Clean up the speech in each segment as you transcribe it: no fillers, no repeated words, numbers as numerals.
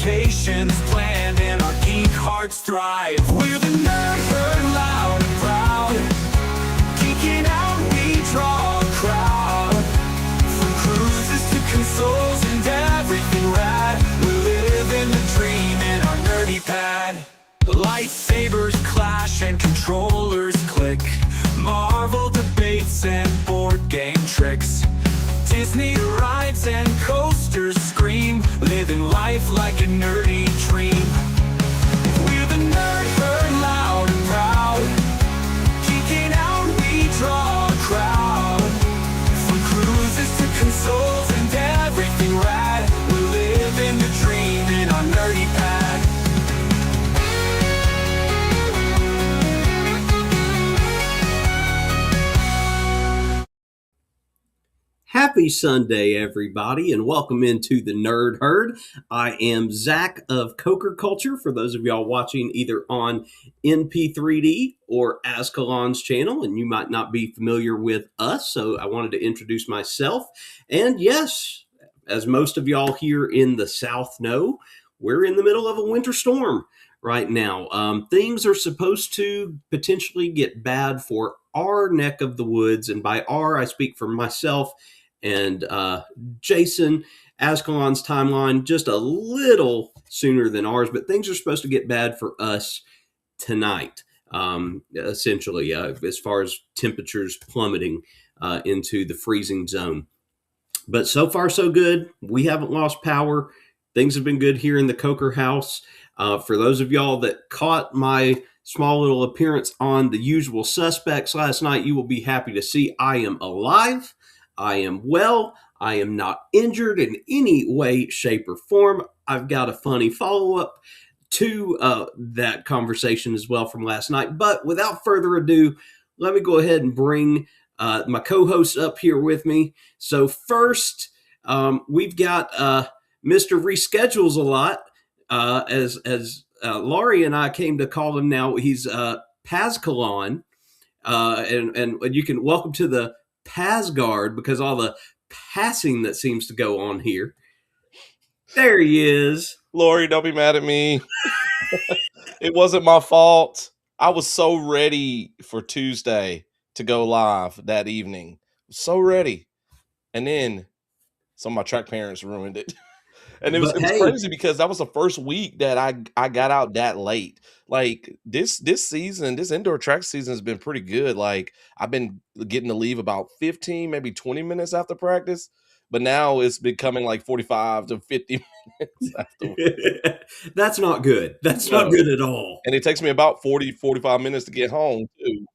vacations planned and our geek hearts thrive. We're the Nerd Herd, loud and proud. Geeking out, we draw a crowd. From cruises to consoles and everything rad, we live in the dream in our nerdy pad. Lightsabers clash and controllers click. Marvel debates and board game tricks. Disney rides and coasters scream. Living life like a nerdy dream. We're the Nerd Herd, loud and proud. Geeking out, we draw a crowd. From cruises to consoles and everything rad, we live in the dream in our nerdy pad. Happy Sunday, everybody, and welcome into the Nerd Herd. I am Zach of CokerCulture, for those of y'all watching either on NP3D or Azkhalon's channel, and you might not be familiar with us, so I wanted to introduce myself. And yes, as most of y'all here in the South know, we're in the middle of a winter storm right now. Things are supposed to potentially get bad for our neck of the woods, and by our, I speak for myself and Jason. Azkhalon's timeline just a little sooner than ours, but things are supposed to get bad for us tonight, essentially, as far as temperatures plummeting into the freezing zone. But so far, so good. We haven't lost power. Things have been good here in the Coker house. For those of y'all that caught my small little appearance on The Usual Suspects last night, you will be happy to see I am alive. I am well. I am not injured in any way, shape, or form. I've got a funny follow-up to that conversation as well from last night. But without further ado, let me go ahead and bring my co-hosts up here with me. So first, we've got Mr. Reschedules a lot, as Laurie and I came to call him now. He's Azkhalon, and you can welcome to the Pazguard because all the passing that seems to go on here. There he is. Lori, don't be mad at me. It wasn't my fault. I was so ready for Tuesday to go live that evening. So ready. And then some of my track parents ruined it. And it was crazy because that was the first week that I got out that late. Like this season, this indoor track season has been pretty good. Like I've been getting to leave about 15, maybe 20 minutes after practice, but now it's becoming like 45 to 50 minutes after. That's not good. That's not good at all. And it takes me about 40, 45 minutes to get home too.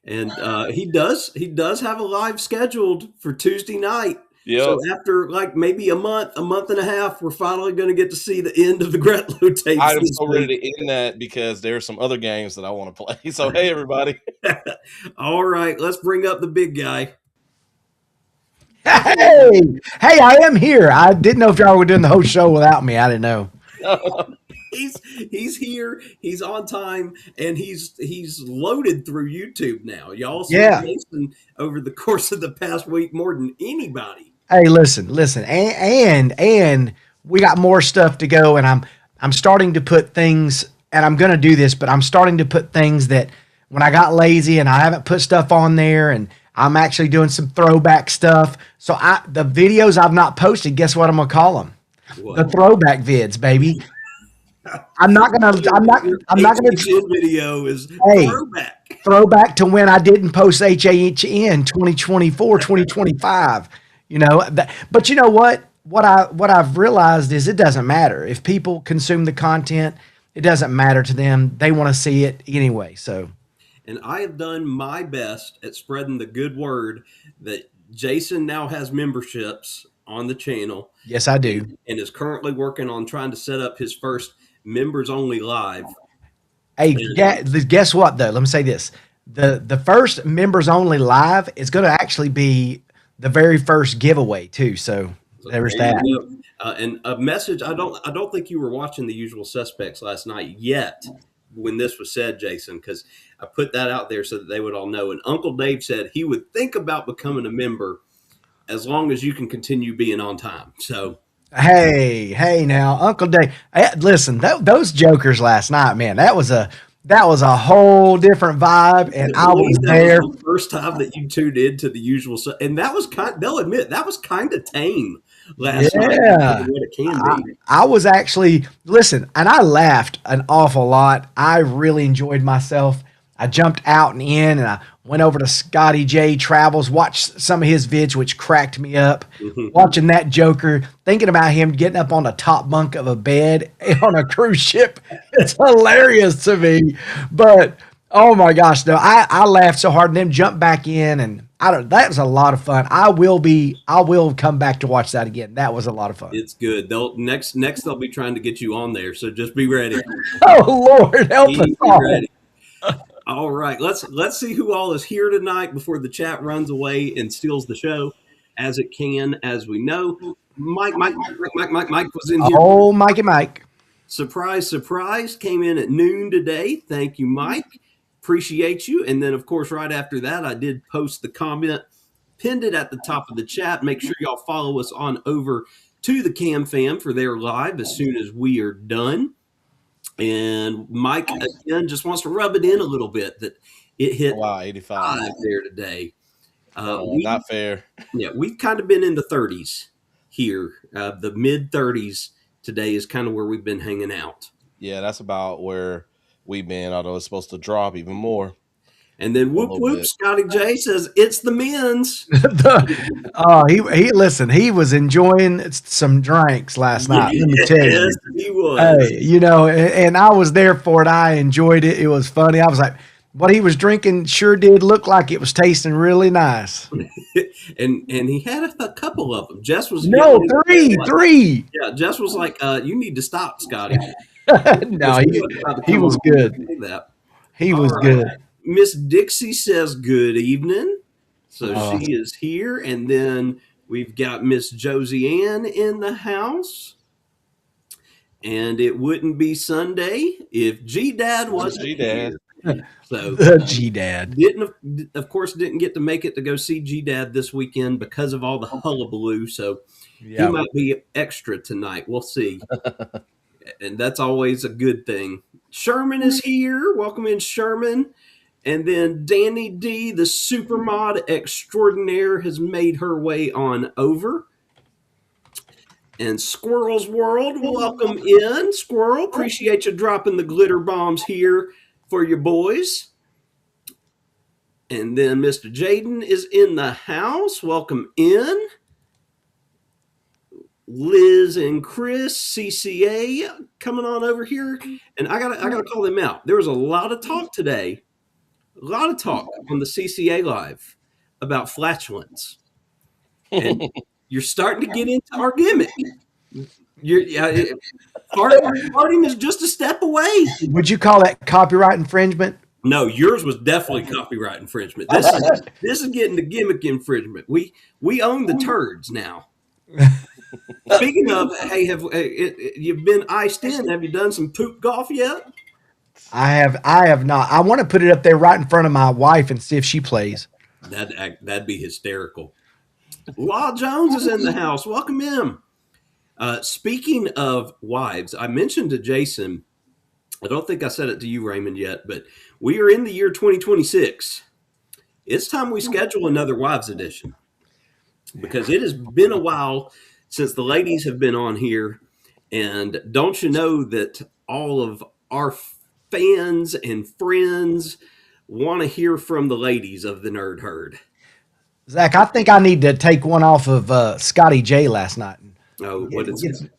And he does have a live scheduled for Tuesday night. Yep. So after like maybe a month and a half, we're finally going to get to see the end of the Gretlo tapes. I am so ready to end that because there are some other games that I want to play. So, hey, everybody. All right, let's bring up the big guy. Hey, I am here. I didn't know if y'all were doing the whole show without me. I didn't know. He's here. He's on time, and he's loaded through YouTube now. Y'all see Jason over the course of the past week more than anybody. Hey, listen, and we got more stuff to go, and I'm starting to put things, and I'm gonna do this, but I'm starting to put things that when I got lazy and I haven't put stuff on there, and I'm actually doing some throwback stuff. So the videos I've not posted, guess what I'm gonna call them? What? The throwback vids, baby. I'm not gonna. Video is throwback to when I didn't post HAHN 2024, 2025. You know, but you know what? What I've realized is it doesn't matter if people consume the content. It doesn't matter to them. They want to see it anyway. So, and I have done my best at spreading the good word that Jason now has memberships on the channel. Yes, I do, and is currently working on trying to set up his first members only live. Hey, guess what though? Let me say this: the first members only live is going to actually be the very first giveaway too. So there's that. And a message. I don't think you were watching The Usual Suspects last night yet when this was said, Jason, because I put that out there so that they would all know. And Uncle Dave said he would think about becoming a member as long as you can continue being on time. So Hey, now, Uncle Dave. Listen, those jokers last night, man, that was a whole different vibe, and I was Believe that was there. the first time that you tuned in to the usual, and that was they'll admit that was kind of tame last night compared to Yeah. what it can I, be. I was actually, listen, and I laughed an awful lot. I really enjoyed myself. I jumped out and in, and I went over to Scotty J Travels, watched some of his vids, which cracked me up. Watching that Joker, thinking about him getting up on the top bunk of a bed on a cruise ship, it's hilarious to me. But oh my gosh, no, I laughed so hard, and then jumped back in, and that was a lot of fun. I will come back to watch that again. That was a lot of fun. It's good. They'll next they'll be trying to get you on there, so just be ready. Oh Lord, help us Be all. ready. All right, let's see who all is here tonight before the chat runs away and steals the show, as it can, as we know. Mike was in here. Oh, Mikey Mike. Surprise, surprise! Came in at noon today. Thank you, Mike. Appreciate you. And then, of course, right after that, I did post the comment, pinned it at the top of the chat. Make sure y'all follow us on over to the Cam Fam for their live as soon as we are done. And Mike again just wants to rub it in a little bit that it hit Wow, 85. 5 there today. Not fair. Yeah, we've kind of been in the 30s here. The mid 30s today is kind of where we've been hanging out. Yeah, that's about where we've been, although it's supposed to drop even more. And then whoop whoop, bit. Scotty J says it's the men's. Listen, he was enjoying some drinks last night. Let me tell you. Yes, he was. Hey, and I was there for it. I enjoyed it. It was funny. I was like, what he was drinking sure did look like it was tasting really nice. and he had a couple of them. Jess was No, yelling, three. Yeah, Jess was like, "You need to stop, Scotty." No, he was good. He was good. Miss Dixie says good evening. So Oh. she is here. And then we've got Miss Josie Ann in the house. And it wouldn't be Sunday if G-Dad wasn't G-Dad. here. So G-Dad. didn't get to make it to go see G-Dad this weekend because of all the hullabaloo. So he might be extra tonight. We'll see. And that's always a good thing. Sherman is here. Welcome in, Sherman. And then Danny D, the supermod extraordinaire, has made her way on over. And Squirrel's World, welcome in. Squirrel, appreciate you dropping the glitter bombs here for your boys. And then Mr. Jaden is in the house. Welcome in. Liz and Chris, CCA, coming on over here. And I gotta call them out. There was a lot of talk today. A lot of talk on the CCA Live about flatulence. And you're starting to get into our gimmick. Farting is just a step away. Would you call that copyright infringement? No, yours was definitely copyright infringement. This is getting the gimmick infringement. We own the turds now. Speaking of, hey, you've been iced in? Have you done some poop golf yet? I have not. I want to put it up there right in front of my wife and see if she plays. That'd be hysterical. Law Jones is in the house. Welcome in. Speaking of wives, I mentioned to Jason, I don't think I said it to you, Raymond, yet, but we are in the year 2026. It's time we schedule another wives edition because it has been a while since the ladies have been on here. And don't you know that all of our fans and friends want to hear from the ladies of the Nerd Herd? Zach, I think I need to take one off of Scotty J last night. Oh,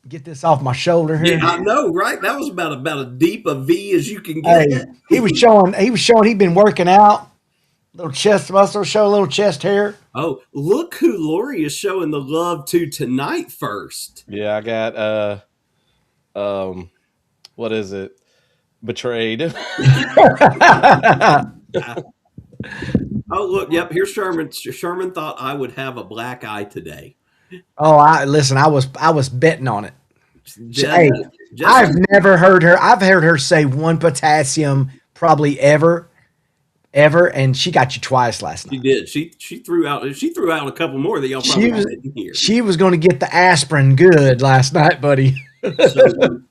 Get this off my shoulder here. Yeah, I know, right? That was about a deep a V as you can get. Hey, he was showing he'd been working out. Little chest muscle, show a little chest hair. Oh, look who Lori is showing the love to tonight first. Yeah, I got what is it? Betrayed. Oh, look, yep, here's Sherman. Sherman thought I would have a black eye today. Oh, I was betting on it. Hey, Just- I've never heard her. I've heard her say one potassium probably ever. ever, and she got you twice last She night. did. She threw out a couple more that y'all She probably was didn't hear. she was going to get the aspirin good last night, buddy.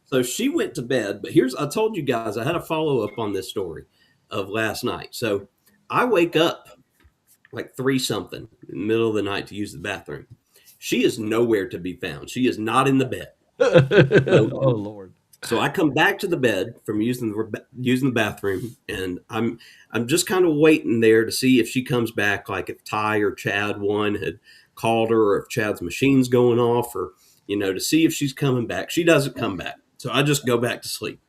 So she went to bed. But I told you guys I had a follow up on this story of last night. So I wake up like 3 something in the middle of the night to use the bathroom. She is nowhere to be found. She is not in the bed. Oh Lord. So I come back to the bed from using the bathroom, and I'm just kind of waiting there to see if she comes back, like if Ty or Chad one had called her, or if Chad's machine's going off, or to see if she's coming back. She doesn't come back, so I just go back to sleep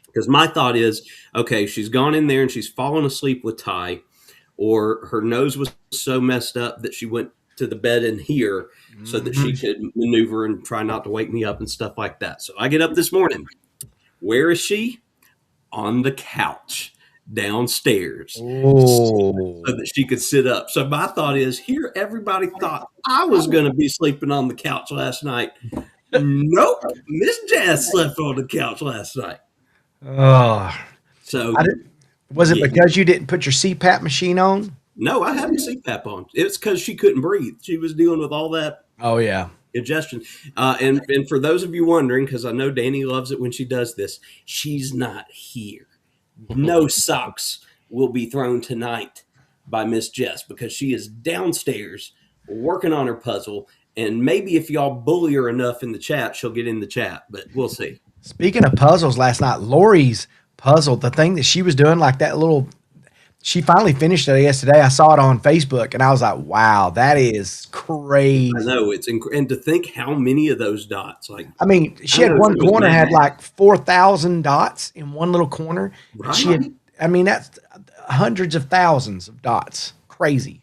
because my thought is, okay, she's gone in there and she's fallen asleep with Ty, or her nose was so messed up that she went to the bed in here so that she could maneuver and try not to wake me up and stuff like that. So I get up this morning. Where is she? On the couch downstairs so Oh. that she could sit up. So my thought is, here everybody thought I was going to be sleeping on the couch last night. Nope. Miss Jazz slept on the couch last night. Oh. So Was it Yeah. because you didn't put your CPAP machine on? no, I had CPAP on. It's because she couldn't breathe. She was dealing with all that Oh yeah. congestion. And for those of you wondering, because I know Danny loves it when she does this, she's not here. No socks will be thrown tonight by Miss Jess because she is downstairs working on her puzzle. And maybe if y'all bully her enough in the chat, she'll get in the chat, but we'll see. Speaking of puzzles, last night Lori's puzzle, the thing that she was doing, like that little, she finally finished it yesterday. I saw it on Facebook, and I was like, "Wow, that is crazy." I know and to think how many of those dots, like I mean, she I had know one she was corner mad. had like 4,000 dots in one little corner. And she had, Right. I mean, that's hundreds of thousands of dots. Crazy.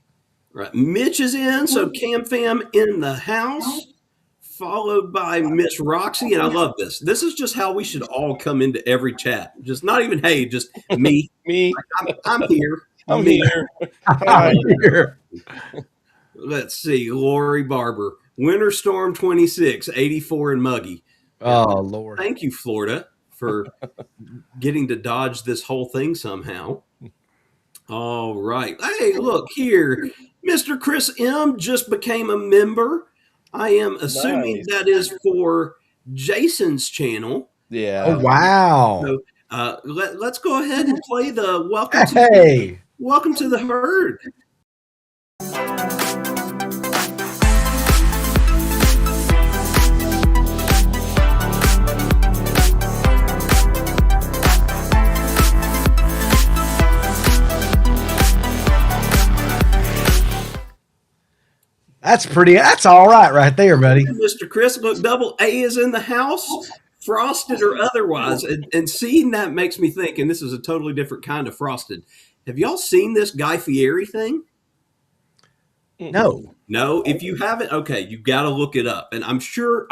Right. Mitch is in, so Cam Fam in the house, followed by Miss Roxy. And I love this. This is just how we should all come into every chat. Just not even, hey, just me. Me, I'm here. I'm Me. here. I'm here. Let's see. Lori Barber. Winter Storm 26, 84 and muggy. Oh Lord. Thank you, Florida, for getting to dodge this whole thing somehow. All right. Hey, look here. Mr. Chris M just became a member. I am assuming Nice. that is for Jason's channel. Yeah. Oh wow. So let's go ahead and play the Hey. welcome to the herd. That's all right there, buddy. Mr. Chris, look, double A is in the house, frosted or otherwise. And seeing that makes me think, and this is a totally different kind of frosted. Have y'all seen this Guy Fieri thing? No. No, if you haven't, okay, you've got to look it up. And I'm sure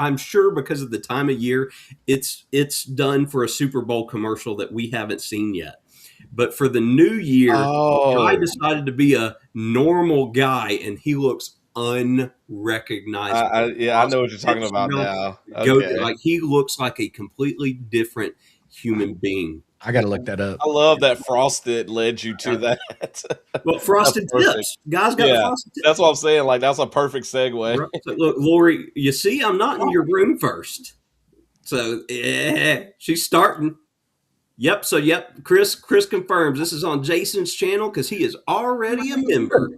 because of the time of year, it's done for a Super Bowl commercial that we haven't seen yet. But for the new year, I decided to be a normal guy, and he looks unrecognizable. I know what you're talking about now. Like he looks like a completely different human being. I got to look that up. I love that frosted led you to that. Well, frosted perfect. tips, guys got frosted tips. That's what I'm saying. Like that's a perfect segue. Right. So, look, Lori, you see, I'm not in your room first. So she's starting. Yep. So Chris confirms this is on Jason's channel because he is already a member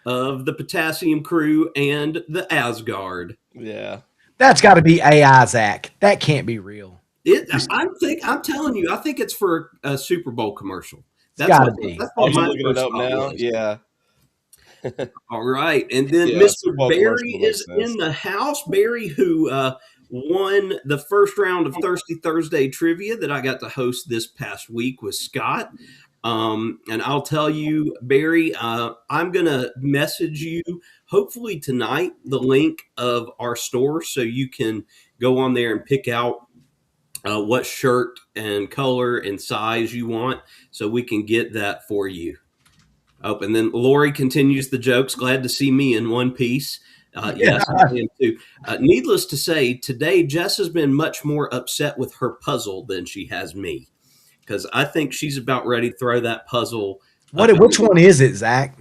of the Potassium Crew and the Asgard. Yeah. That's got to be AI, Zach. That can't be real. I'm telling you, I think it's for a Super Bowl commercial. It's gotta be. That's I'm what my looking it first up thought now. was. Yeah. All right. And then Yeah, Mr. Super Bowl Barry commercial is makes sense. in the house. Barry, who won the first round of Thirsty Thursday trivia that I got to host this past week with Scott. And I'll tell you, Barry, I'm going to message you hopefully tonight the link of our store so you can go on there and pick out what shirt and color and size you want so we can get that for you. Oh, and then Lori continues the jokes. Glad to see me in one piece. Yes, I am too. Needless to say, today Jess has been much more upset with her puzzle than she has me, because I think she's about ready to throw that puzzle Which one is it, Zach?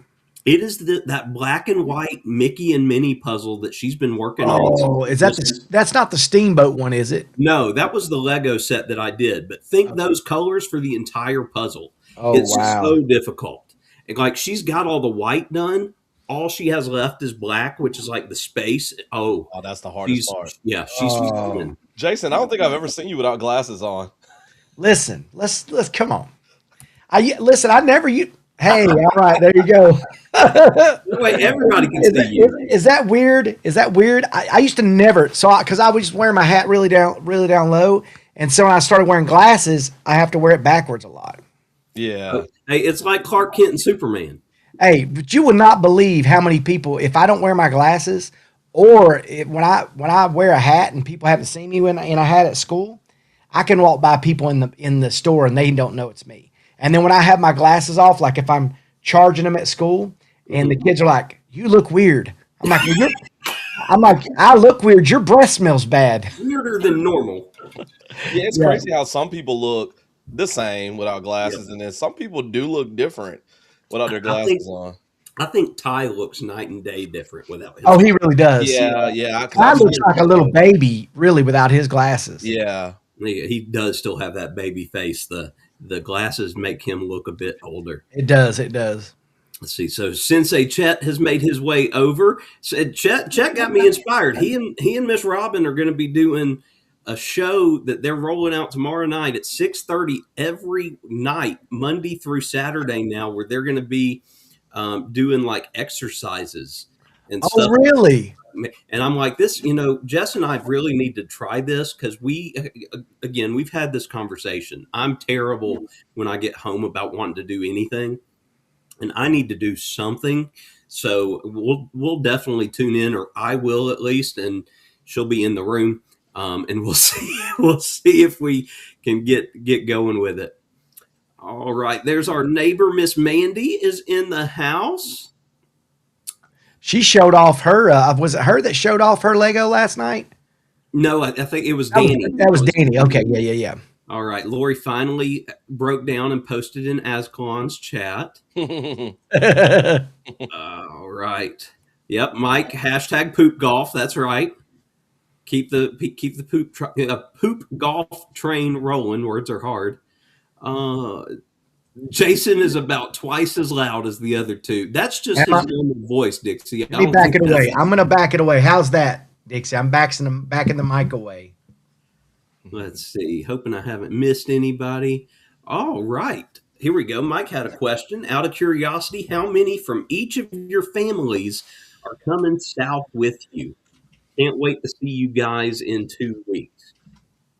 It is that black and white Mickey and Minnie puzzle that she's been working on. Oh, is that that's not the Steamboat one, is it? No, that was the Lego set that I did. But think those colors for the entire puzzle. Oh, It's wow. so difficult. And like she's got all the white done. All she has left is black, which is like the space. Oh, that's the hardest part. Yeah, she's fun. Jason, I don't think I've ever seen you without glasses on. Listen, let's come on. I never you. Hey, all right, there you go. Wait, everybody can see you. Is that weird? Is that weird? I used to never, because I was just wearing my hat really down low, and so when I started wearing glasses, I have to wear it backwards a lot. Yeah. Hey, it's like Clark Kent and Superman. Hey, but you would not believe how many people, if I don't wear my glasses, or when I wear a hat and people haven't seen me in a hat at school, I can walk by people in the store and they don't know it's me. And then when I have my glasses off, like if I'm charging them at school, and the kids are like, "You look weird," I'm like, "I look weird. Your breath smells bad." Weirder than normal. Yeah, it's crazy how some people look the same without glasses, and then some people do look different without their glasses on. I think Ty looks night and day different without his. Oh, he really does. Yeah. I looks like a little baby, really, without his glasses. Yeah. He does still have that baby face. The glasses make him look a bit older. It does. It does. Let's see. So Sensei Chet has made his way over. Said Chet got me inspired. He and Miss Robin are going to be doing a show that they're rolling out tomorrow night at 6:30 every night, Monday through Saturday now, where they're going to be doing like exercises and stuff. Oh, really? And I'm like, this, Jess and I really need to try this because we've had this conversation. I'm terrible when I get home about wanting to do anything, and I need to do something. So we'll definitely tune in, or I will at least, and she'll be in the room, and we'll see if we can get going with it. All right, there's our neighbor, Miss Mandy, is in the house. She showed off her. Was it her that showed off her Lego last night? No, I think it was Danny. That was Danny. Okay, yeah. All right, Lori finally broke down and posted in Azkhalon's chat. All right. Yep, Mike, hashtag poop golf. That's right. Keep the poop golf train rolling. Words are hard. Jason is about twice as loud as the other two. That's just his normal voice, Dixie. Let me back it away. I'm going to back it away. How's that, Dixie? I'm backing the mic away. Let's see. Hoping I haven't missed anybody. All right. Here we go. Mike had a question. Out of curiosity, how many from each of your families are coming south with you? Can't wait to see you guys in 2 weeks.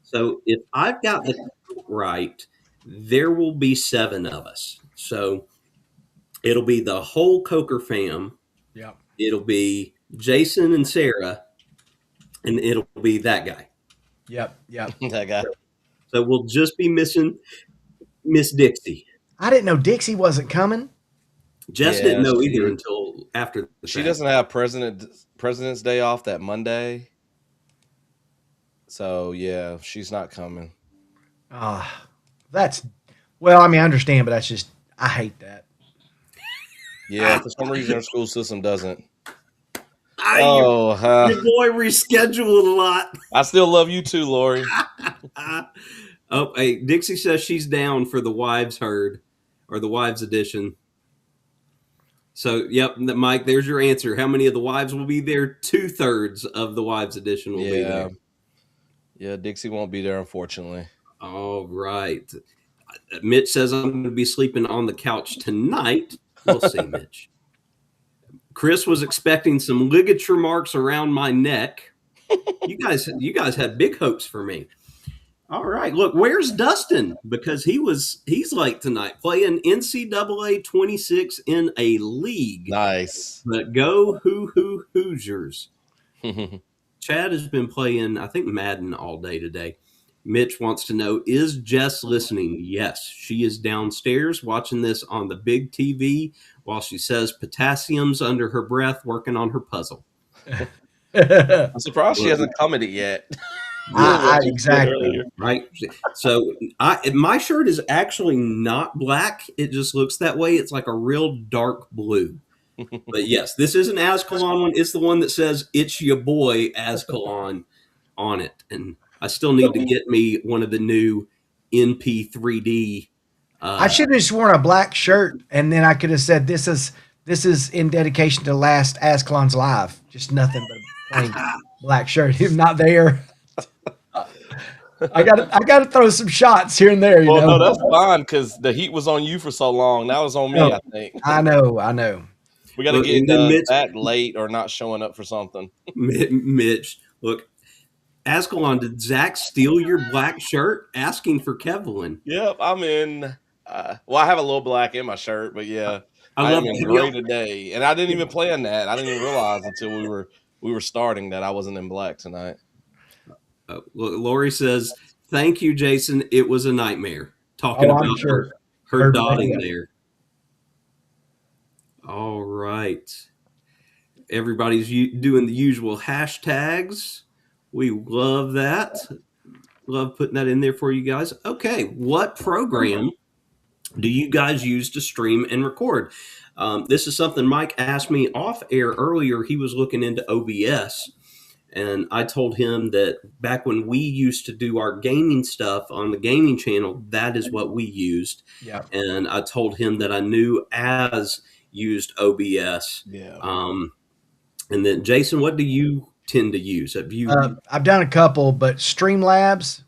So if I've got the right, there will be 7 of us. So it'll be the whole Coker fam. Yep. It'll be Jason and Sarah, and it'll be that guy. Yep. That guy. So we'll just be missing Miss Dixie. I didn't know Dixie wasn't coming. Jess didn't know either until after the She fact. doesn't have President's Day off that Monday. So, yeah, she's not coming. I understand, but that's just, I hate that. Yeah, for some reason, our school system doesn't. Your boy rescheduled a lot. I still love you too, Lori. Oh, hey, Dixie says she's down for the wives herd or the wives edition. So, yep, Mike, there's your answer. How many of the wives will be there? 2/3 of the wives edition will be there. Yeah, Dixie won't be there, unfortunately. All right. Mitch says I'm going to be sleeping on the couch tonight. We'll see, Mitch. Chris was expecting some ligature marks around my neck. You guys had big hopes for me. All right. Look, where's Dustin? Because he's late tonight, playing NCAA 26 in a league. Nice. But go Hoosiers. Chad has been playing, I think, Madden all day today. Mitch wants to know, is Jess listening? Yes, she is downstairs watching this on the big TV while she says potassium's under her breath working on her puzzle. I'm surprised she hasn't commented yet. Yeah, what you said Exactly. earlier. right. So my shirt is actually not black. It just looks that way. It's like a real dark blue. But yes, this is an Azkhalon one. It's the one that says "It's your boy Azkhalon" on it, and I still need to get me one of the new NP3D. I Uh, should have just worn a black shirt, and then I could have said, "This is in dedication to last Azkhalon's live." Just nothing but a plain black shirt. Him not there. I got to throw some shots here and there. Well, no, that's fine because the heat was on you for so long. Now it's on me, No, I think. I know. I know. We got to look, get and then Zach late or not showing up for something. Mitch, look, Azkhalon, did Zach steal your black shirt? Asking for Kevlin. Yep, I'm in. Well, I have a little black in my shirt, but yeah, I I love am in gray today, and I didn't even plan that. I didn't even realize until we were starting that I wasn't in black tonight. Lori says, "Thank you, Jason. It was a nightmare." Talking Oh, I'm about sure. her Her dotting video. there. All right. Everybody's doing the usual hashtags. We love that. Love putting that in there for you guys. Okay, what program do you guys use to stream and record? This is something Mike asked me off air earlier. He was looking into OBS, and I told him that back when we used to do our gaming stuff on the gaming channel, that is what we used. Yeah. And I told him that I knew Az used OBS. Yeah. And then, Jason, what do you tend to use? Have you? I've done a couple, but Streamlabs.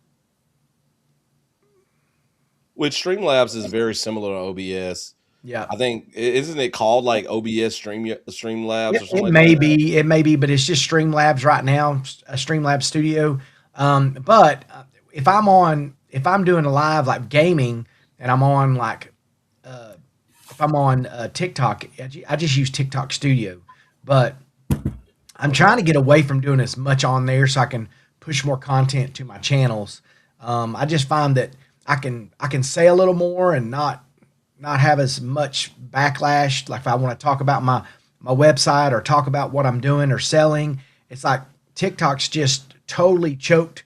Which Streamlabs is very similar to OBS. Yeah. I think isn't it called like OBS Streamlabs or something It like may that? be, but it's just Streamlabs right now, a Streamlabs Studio. But if I'm doing a live like gaming, and I'm on like, if I'm on TikTok, I just use TikTok Studio. But I'm trying to get away from doing as much on there so I can push more content to my channels. I just find that I can say a little more and not have as much backlash. Like if I want to talk about my website or talk about what I'm doing or selling, it's like TikTok's just totally choked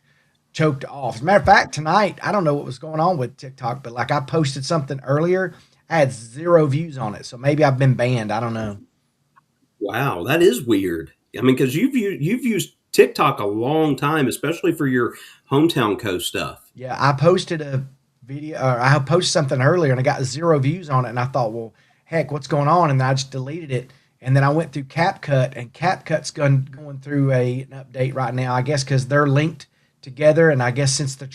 off. As a matter of fact, tonight I don't know what was going on with TikTok, but like I posted something earlier, I had 0 views on it, so maybe I've been banned. I don't know. Wow, that is weird. I mean, because you've used TikTok a long time, especially for your hometown co stuff. Yeah, I posted a video, or I posted something earlier, and I got 0 views on it, and I thought, well, heck, what's going on? And I just deleted it, and then I went through CapCut, and CapCut's going through an update right now, I guess, because they're linked together, and I guess since the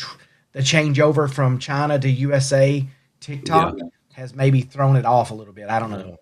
changeover from China to USA, TikTok has maybe thrown it off a little bit. I don't know.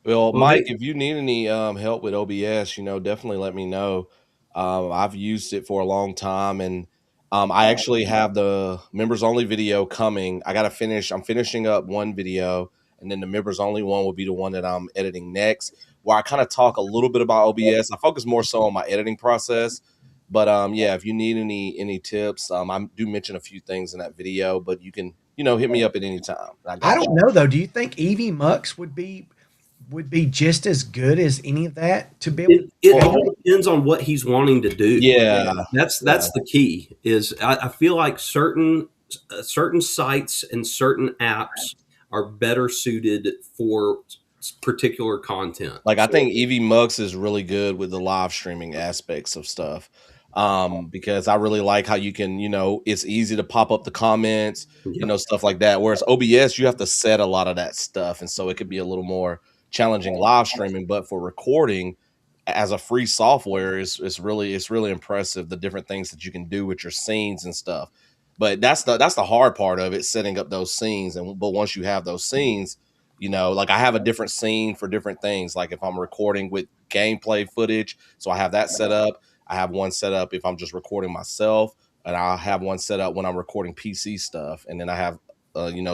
Well, Mike, if you need any help with OBS, definitely let me know. I've used it for a long time, and I actually have the members only video coming. I'm finishing up one video, and then the members only one will be the one that I'm editing next, where I kind of talk a little bit about OBS. I focus more so on my editing process. But yeah, if you need any tips, I do mention a few things in that video, but you can, hit me up at any time. I don't know though. Do you think Evie Mux would be just as good as any of that to be able? It all depends on what he's wanting to do. Yeah, that's the key. Is I feel like certain sites and certain apps are better suited for particular content. Like I think Evie Mux is really good with the live streaming aspects of stuff. Because I really like how you can, it's easy to pop up the comments, stuff like that. Whereas OBS, you have to set a lot of that stuff. And so it could be a little more challenging live streaming, but for recording as a free software it's really impressive, the different things that you can do with your scenes and stuff. But that's the hard part of it, setting up those scenes. But once you have those scenes, like I have a different scene for different things. Like if I'm recording with gameplay footage, so I have that set up. I have one set up if I'm just recording myself, and I'll have one set up when I'm recording PC stuff. And then I have,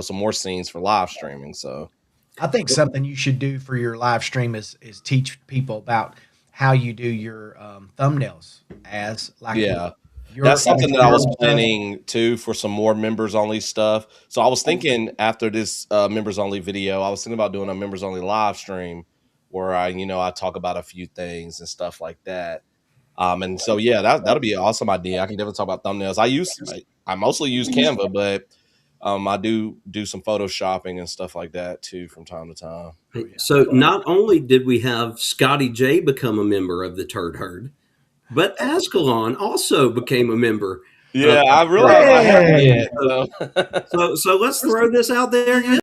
some more scenes for live streaming. So I think something you should do for your live stream is teach people about how you do your thumbnails as like that's something that I was planning too for some more members only stuff. So I was thinking after this members only video, I was thinking about doing a members only live stream where I talk about a few things and stuff like that. And so yeah, that'll be an awesome idea. I can definitely talk about thumbnails. I mostly use Canva, but I do some photoshopping and stuff like that too from time to time. So not only did we have Scotty J become a member of the Turd Herd, but Azkhalon also became a member. Yeah, I Turd realized I Herd. haven't Hey. yet. So let's throw this out there again.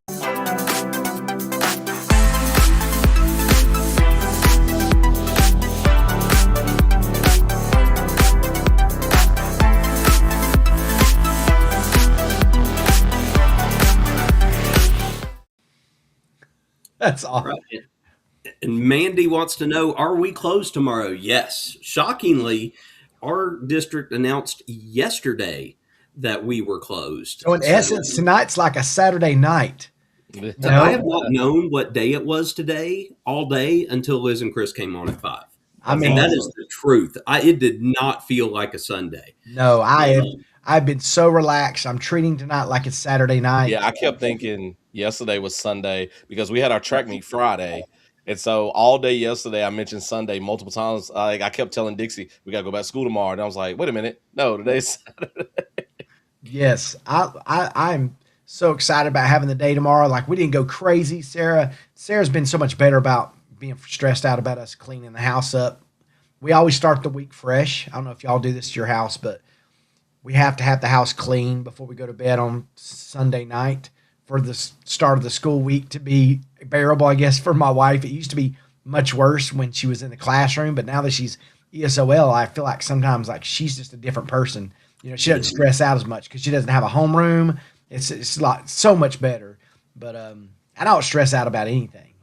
That's awesome. Right. And Mandy wants to know, are we closed tomorrow? Yes. Shockingly, our district announced yesterday that we were closed. So in essence, tonight's like a Saturday night. I have not known what day it was today all day until Liz and Chris came on at 5. I mean, that is the truth. It did not feel like a Sunday. no, I've been so relaxed. I'm treating tonight like it's Saturday night. Yeah, I kept thinking yesterday was Sunday because we had our track meet Friday. And so all day yesterday, I mentioned Sunday multiple times. I kept telling Dixie, we got to go back to school tomorrow. And I was like, wait a minute. No, today's Saturday. Yes, I'm so excited about having the day tomorrow. Like, we didn't go crazy. Sarah's been so much better about being stressed out about us cleaning the house up. We always start the week fresh. I don't know if y'all do this at your house, but we have to have the house clean before we go to bed on Sunday night for the start of the school week to be bearable, I guess, for my wife. It used to be much worse when she was in the classroom, but now that she's ESOL, I feel like sometimes like she's just a different person. You know, she doesn't stress out as much because she doesn't have a homeroom. It's like so much better. But I don't stress out about anything.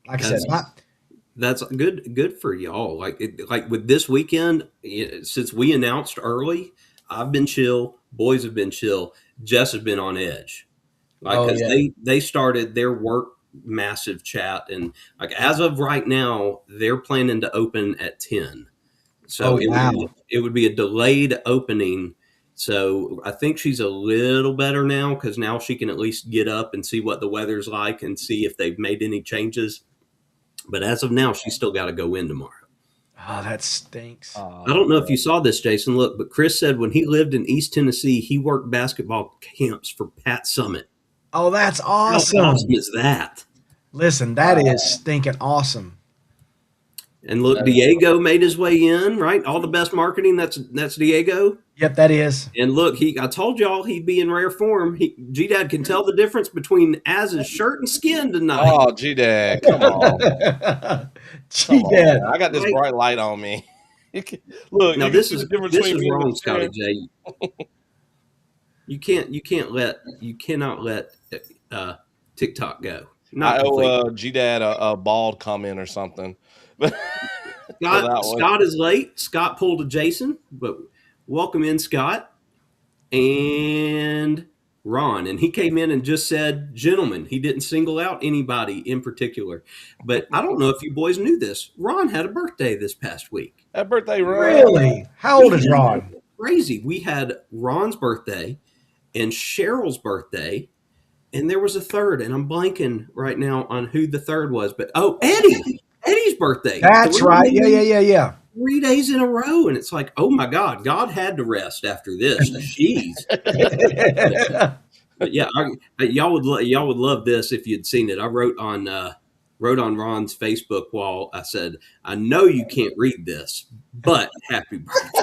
Like I said, That's good for y'all. Like with this weekend, since we announced early, I've been chill. Boys have been chill. Jess has been on edge. Because they started their work massive chat, and like as of right now, they're planning to open at 10. So it would be a delayed opening. So I think she's a little better now because now she can at least get up and see what the weather's like and see if they've made any changes. But as of now, she's still got to go in tomorrow. Oh, that stinks. I don't know if you saw this, Jason. Look, but Chris said when he lived in East Tennessee, he worked basketball camps for Pat Summit. Oh, that's awesome. How awesome is that? Listen, that is stinking awesome. And look, Diego made his way in, right? All the best marketing, that's Diego. Yep, that is. And look, I told y'all he'd be in rare form. G-Dad can tell the difference between Az's shirt and skin tonight. Oh, G-Dad, come on. G-Dad. I got this bright light on me. Look, now this is wrong, Scotty J. You cannot let TikTok go. I owe G-Dad a bald comment or something. Scott is late. Scott pulled a Jason, but welcome in, Scott. And Ron. And he came in and just said, gentlemen. He didn't single out anybody in particular. But I don't know if you boys knew this. Ron had a birthday this past week. Happy birthday, Ron. Really? How old is Ron? Crazy. We had Ron's birthday and Cheryl's birthday. And there was a third. And I'm blanking right now on who the third was. But, Eddie. Eddie's birthday. That's right. Yeah. 3 days in a row. And it's like, oh my God, God had to rest after this. Jeez. But yeah, y'all would love this if you'd seen it. I wrote on Ron's Facebook wall. I said, I know you can't read this, but happy birthday.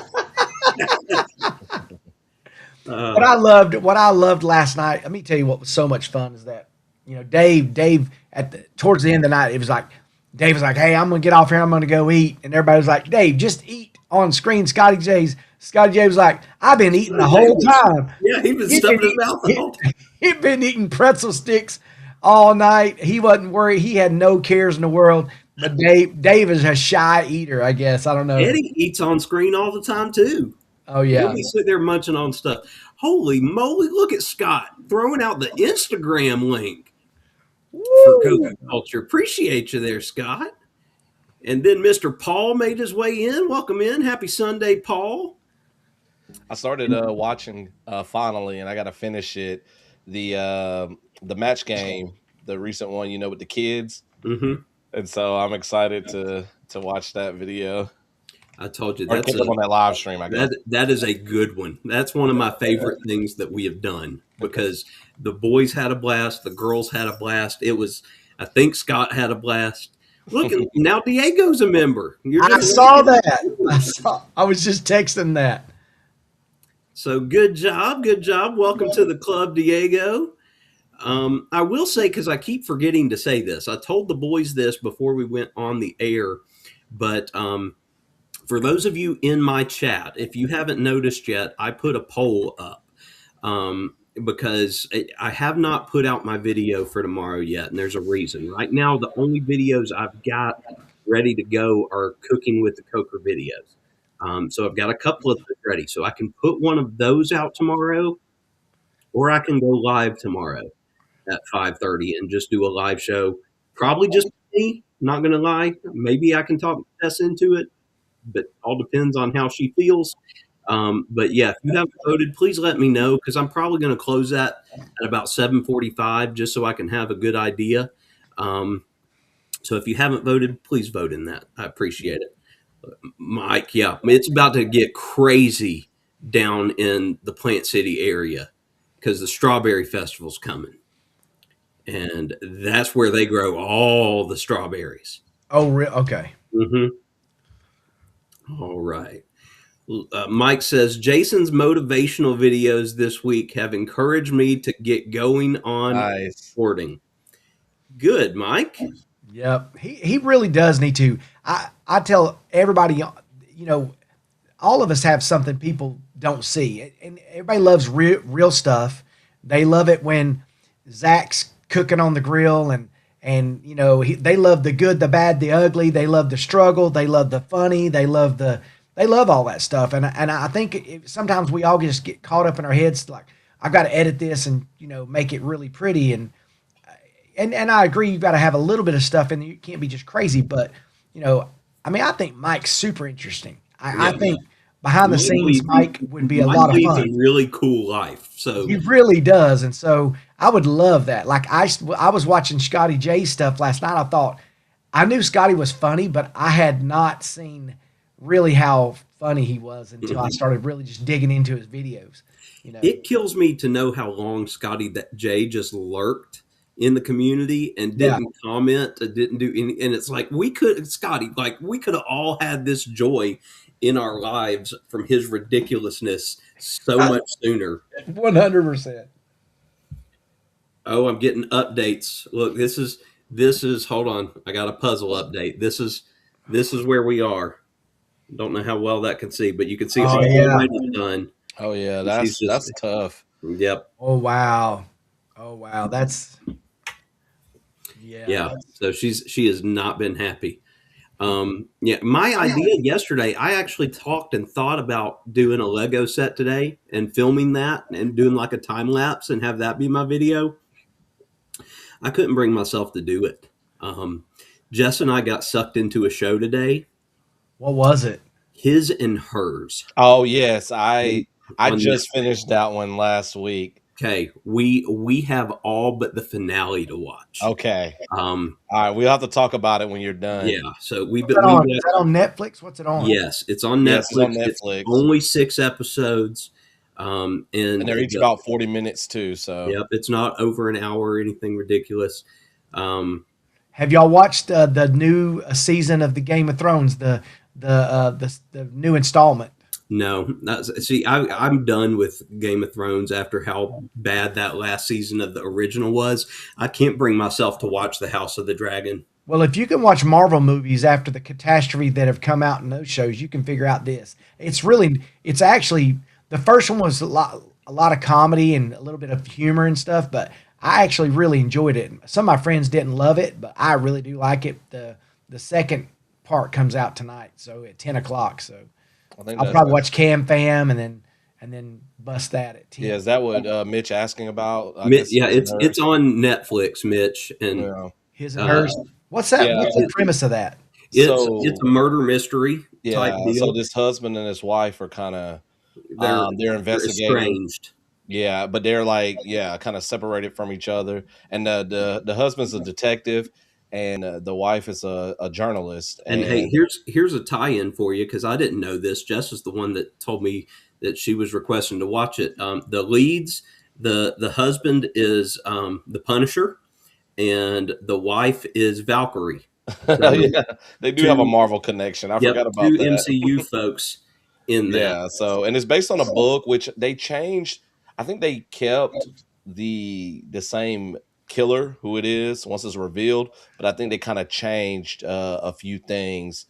What I loved last night. Let me tell you what was so much fun is that, Dave towards the end of the night, it was like, Dave was like, hey, I'm going to get off here. I'm going to go eat. And everybody was like, Dave, just eat on screen. Scotty J was like, I've been eating the whole time. Yeah, he was stuffing his mouth the whole time. He'd been eating pretzel sticks all night. He wasn't worried. He had no cares in the world. But Dave is a shy eater, I guess. I don't know. Eddie eats on screen all the time, too. Oh, yeah. He'll be sitting there munching on stuff. Holy moly, look at Scott throwing out the Instagram link. For CokerCulture. Appreciate you there, Scott. And then Mr. Paul made his way in. Welcome in. Happy Sunday, Paul. I started watching finally, and I got to finish it. The match game, the recent one, with the kids. Mm-hmm. And so I'm excited to watch that video. I told you Or catch up on that live stream, I guess. that is a good one. That's one of my favorite things that we have done because the boys had a blast, the girls had a blast. It was, I think Scott had a blast. Look, now Diego's a member. You're I just saw that. I was just texting that. so good job, good job. Welcome to the club, Diego. I will say, because I keep forgetting to say this, I told the boys this before we went on the air, but for those of you in my chat, if you haven't noticed yet, I put a poll up because I have not put out my video for tomorrow yet, and there's a reason. Right now, the only videos I've got ready to go are cooking with the Coker videos. So I've got a couple of those ready. So I can put one of those out tomorrow, or I can go live tomorrow at 5:30 and just do a live show. Probably just me, not going to lie. Maybe I can talk Tess into it, but all depends on how she feels. But yeah, if you haven't voted, please let me know because I'm probably going to close that at about 7:45 just so I can have a good idea. So if you haven't voted, please vote in that. I appreciate it. Mike, yeah, it's about to get crazy down in the Plant City area because the Strawberry Festival's coming. And that's where they grow all the strawberries. Oh, okay. Mm-hmm. All right. Mike says Jason's motivational videos this week have encouraged me to get going on recording. Good, Mike. Yep. He really does need to. I tell everybody, all of us have something people don't see. And everybody loves real stuff. They love it when Zach's cooking on the grill and they love the good, the bad, the ugly. They love the struggle. They love the funny. They love all that stuff. And I think sometimes we all just get caught up in our heads like, I've got to edit this and, make it really pretty. And I agree, you've got to have a little bit of stuff in there. You can't be just crazy. But, I think Mike's super interesting. I think behind the scenes, Mike would be a lot of fun. A really cool life. So he really does. And so I would love that. Like I was watching Scotty J's stuff last night. I thought I knew Scotty was funny, but I had not seen really how funny he was until I started really just digging into his videos. It kills me to know how long Scotty J just lurked in the community and didn't comment, didn't do any. And it's like we could have all had this joy in our lives from his ridiculousness so much sooner. 100%. Oh, I'm getting updates. Look, this is hold on. I got a puzzle update. This is where we are. Don't know how well that can see, but you can see it's already done. Oh yeah, that's tough. Yep. Oh wow. That's yeah. So she has not been happy. My idea yesterday, I actually talked and thought about doing a Lego set today and filming that and doing like a time lapse and have that be my video. I couldn't bring myself to do it. Jess and I got sucked into a show today. What was it? His and Hers. Oh yes, I just finished that one last week. Okay, we have all but the finale to watch. Okay. All right, we'll have to talk about it when you're done. Yeah. So is that on Netflix? What's it on? Yes, it's on Netflix. Yes, it's on Netflix. It's only 6 episodes. And they're each about 40 minutes too. So yep, it's not over an hour or anything ridiculous. Have y'all watched the new season of the Game of Thrones? The new installment? No, I'm done with Game of Thrones after how bad that last season of the original was. I can't bring myself to watch the House of the Dragon. Well, if you can watch Marvel movies after the catastrophe that have come out in those shows, you can figure out this. It's actually, the first one was a lot of comedy and a little bit of humor and stuff, but I actually really enjoyed it. Some of my friends didn't love it, but I really do like it. The second part comes out tonight, so at 10 o'clock. So I'll probably watch Cam Fam and then bust that at 10. Yeah, is that what Mitch asking about? It's on Netflix, Mitch, and His and Hers. What's that? Yeah. What's the premise of that? It's a murder mystery type deal. So this husband and his wife are kind of they're investigating. Estranged. Yeah, but they're like kind of separated from each other. And the husband's a detective, and the wife is a journalist. And hey, And here's a tie-in for you because I didn't know this. Jess is the one that told me that she was requesting to watch it. The leads, the husband is the Punisher, and the wife is Valkyrie. So yeah, they do have a two, Marvel connection. I yep, forgot about two that. MCU folks in that. Yeah, so and it's based on a book which they changed. I think they kept the same killer who it is once it's revealed, but I think they kind of changed a few things